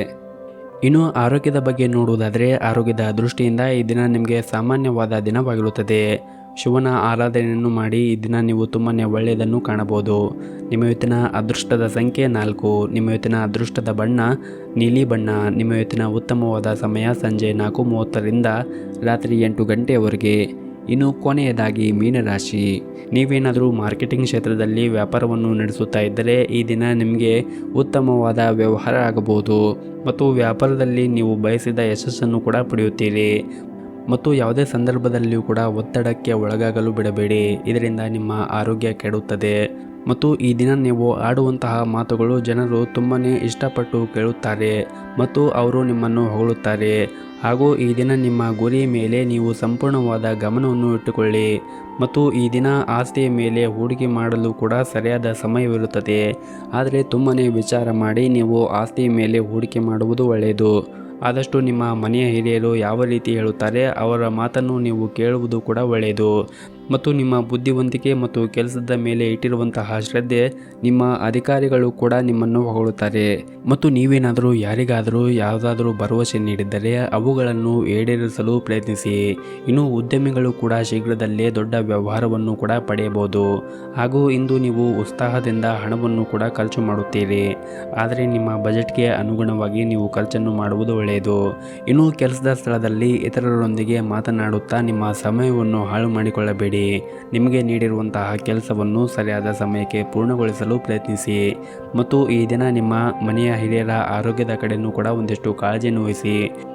ಇನ್ನು ಆರೋಗ್ಯದ ಬಗ್ಗೆ ನೋಡುವುದಾದರೆ ಆರೋಗ್ಯದ ದೃಷ್ಟಿಯಿಂದ ಈ ದಿನ ನಿಮಗೆ ಸಾಮಾನ್ಯವಾದ ದಿನವಾಗಿರುತ್ತದೆ. ಶಿವನ ಆರಾಧನೆಯನ್ನು ಮಾಡಿ ಈ ದಿನ ನೀವು ತುಂಬಾ ಒಳ್ಳೆಯದನ್ನು ಕಾಣಬಹುದು. ನಿಮ್ಮ ಇವತ್ತಿನ ಅದೃಷ್ಟದ ಸಂಖ್ಯೆ 4. ನಿಮ್ಮ ಇವತ್ತಿನ ಅದೃಷ್ಟದ ಬಣ್ಣ ನೀಲಿ ಬಣ್ಣ. ನಿಮ್ಮ ಇವತ್ತಿನ ಉತ್ತಮವಾದ ಸಮಯ ಸಂಜೆ 4:30ರಿಂದ ರಾತ್ರಿ 8 ಗಂಟೆಯವರೆಗೆ. ಇನ್ನು ಕೊನೆಯದಾಗಿ ಮೀನರಾಶಿ. ನೀವೇನಾದರೂ ಮಾರ್ಕೆಟಿಂಗ್ ಕ್ಷೇತ್ರದಲ್ಲಿ ವ್ಯಾಪಾರವನ್ನು ನಡೆಸುತ್ತಾ ಇದ್ದರೆ ಈ ದಿನ ನಿಮಗೆ ಉತ್ತಮವಾದ ವ್ಯವಹಾರ ಆಗಬಹುದು. ಮತ್ತು ವ್ಯಾಪಾರದಲ್ಲಿ ನೀವು ಬಯಸಿದ ಯಶಸ್ಸನ್ನು ಕೂಡ ಪಡೆಯುತ್ತೀರಿ. ಮತ್ತು ಯಾವುದೇ ಸಂದರ್ಭದಲ್ಲಿಯೂ ಕೂಡ ಒತ್ತಡಕ್ಕೆ ಒಳಗಾಗಲು ಬಿಡಬೇಡಿ. ಇದರಿಂದ ನಿಮ್ಮ ಆರೋಗ್ಯ ಕೆಡುತ್ತದೆ. ಮತ್ತು ಈ ದಿನ ನೀವು ಆಡುವಂತಹ ಮಾತುಗಳು ಜನರು ತುಂಬಾ ಇಷ್ಟಪಟ್ಟು ಕೇಳುತ್ತಾರೆ ಮತ್ತು ಅವರು ನಿಮ್ಮನ್ನು ಹೊಗಳುತ್ತಾರೆ. ಹಾಗೂ ಈ ದಿನ ನಿಮ್ಮ ಗುರಿ ಮೇಲೆ ನೀವು ಸಂಪೂರ್ಣವಾದ ಗಮನವನ್ನು ಇಟ್ಟುಕೊಳ್ಳಿ. ಮತ್ತು ಈ ದಿನ ಆಸ್ತಿಯ ಮೇಲೆ ಹೂಡಿಕೆ ಮಾಡಲು ಕೂಡ ಸರಿಯಾದ ಸಮಯವಿರುತ್ತದೆ. ಆದರೆ ತುಂಬಾ ವಿಚಾರ ಮಾಡಿ ನೀವು ಆಸ್ತಿಯ ಮೇಲೆ ಹೂಡಿಕೆ ಮಾಡುವುದು ಒಳ್ಳೆಯದು. ಆದಷ್ಟು ನಿಮ್ಮ ಮನೆಯ ಹಿರಿಯರು ಯಾವ ರೀತಿ ಹೇಳುತ್ತಾರೆ ಅವರ ಮಾತನ್ನು ನೀವು ಕೇಳುವುದು ಕೂಡ ಒಳ್ಳೆಯದು. ಮತ್ತು ನಿಮ್ಮ ಬುದ್ಧಿವಂತಿಕೆ ಮತ್ತು ಕೆಲಸದ ಮೇಲೆ ಇಟ್ಟಿರುವಂತಹ ಶ್ರದ್ಧೆ ನಿಮ್ಮ ಅಧಿಕಾರಿಗಳು ಕೂಡ ನಿಮ್ಮನ್ನು ಹೊಗಳುತ್ತಾರೆ. ಮತ್ತು ನೀವೇನಾದರೂ ಯಾರಿಗಾದರೂ ಯಾವುದಾದರೂ ಭರವಸೆ ನೀಡಿದ್ದರೆ ಅವುಗಳನ್ನು ಈಡೇರಿಸಲು ಪ್ರಯತ್ನಿಸಿ. ಇನ್ನು ಉದ್ಯಮಿಗಳು ಕೂಡ ಶೀಘ್ರದಲ್ಲೇ ದೊಡ್ಡ ವ್ಯವಹಾರವನ್ನು ಕೂಡ ಪಡೆಯಬಹುದು. ಹಾಗೂ ಇಂದು ನೀವು ಉತ್ಸಾಹದಿಂದ ಹಣವನ್ನು ಕೂಡ ಖರ್ಚು ಮಾಡುತ್ತೀರಿ. ಆದರೆ ನಿಮ್ಮ ಬಜೆಟ್ಗೆ ಅನುಗುಣವಾಗಿ ನೀವು ಖರ್ಚನ್ನು ಮಾಡುವುದು ಒಳ್ಳೆಯದು. ಇನ್ನು ಕೆಲಸದ ಸ್ಥಳದಲ್ಲಿ ಇತರರೊಂದಿಗೆ ಮಾತನಾಡುತ್ತಾ ನಿಮ್ಮ ಸಮಯವನ್ನು ಹಾಳು ಮಾಡಿಕೊಳ್ಳಬೇಡಿ. ನಿಮಗೆ ನೀಡಿರುವಂತಹ ಕೆಲಸವನ್ನು ಸರಿಯಾದ ಸಮಯಕ್ಕೆ ಪೂರ್ಣಗೊಳಿಸಲು ಪ್ರಯತ್ನಿಸಿ. ಮತ್ತು ಈ ದಿನ ನಿಮ್ಮ ಮನೆಯ ಹಿರಿಯರ ಆರೋಗ್ಯದ ಕಡೆಯೂ ಕೂಡ ಒಂದಿಷ್ಟು ಕಾಳಜಿಯನ್ನು ವಹಿಸಿ.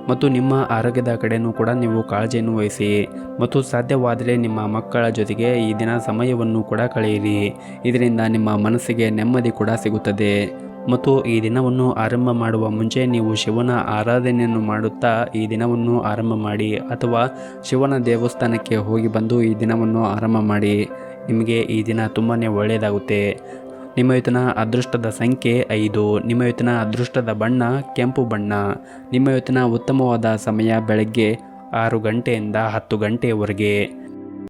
ಮತ್ತು ನಿಮ್ಮ ಆರೋಗ್ಯದ ಕಡೆಯೂ ಕೂಡ ನೀವು ಕಾಳಜಿಯನ್ನು ವಹಿಸಿ. ಮತ್ತು ಸಾಧ್ಯವಾದರೆ ನಿಮ್ಮ ಮಕ್ಕಳ ಜೊತೆಗೆ ಈ ದಿನ ಸಮಯವನ್ನು ಕೂಡ ಕಳೆಯಿರಿ. ಇದರಿಂದ ನಿಮ್ಮ ಮನಸ್ಸಿಗೆ ನೆಮ್ಮದಿ ಕೂಡ ಸಿಗುತ್ತದೆ. ಮತ್ತು ಈ ದಿನವನ್ನು ಆರಂಭ ಮಾಡುವ ಮುಂಚೆ ನೀವು ಶಿವನ ಆರಾಧನೆಯನ್ನು ಮಾಡುತ್ತಾ ಈ ದಿನವನ್ನು ಆರಂಭ ಮಾಡಿ. ಅಥವಾ ಶಿವನ ದೇವಸ್ಥಾನಕ್ಕೆ ಹೋಗಿ ಬಂದು ಈ ದಿನವನ್ನು ಆರಂಭ ಮಾಡಿ. ನಿಮಗೆ ಈ ದಿನ ತುಂಬಾ ಒಳ್ಳೆಯದಾಗುತ್ತೆ. ನಿಮ್ಮ ಇವತ್ತಿನ ಅದೃಷ್ಟದ ಸಂಖ್ಯೆ 5. ನಿಮ್ಮ ಇವತ್ತಿನ ಅದೃಷ್ಟದ ಬಣ್ಣ ಕೆಂಪು ಬಣ್ಣ. ನಿಮ್ಮ ಇವತ್ತಿನ ಉತ್ತಮವಾದ ಸಮಯ ಬೆಳಗ್ಗೆ 6 ಗಂಟೆಯಿಂದ 10 ಗಂಟೆಯವರೆಗೆ.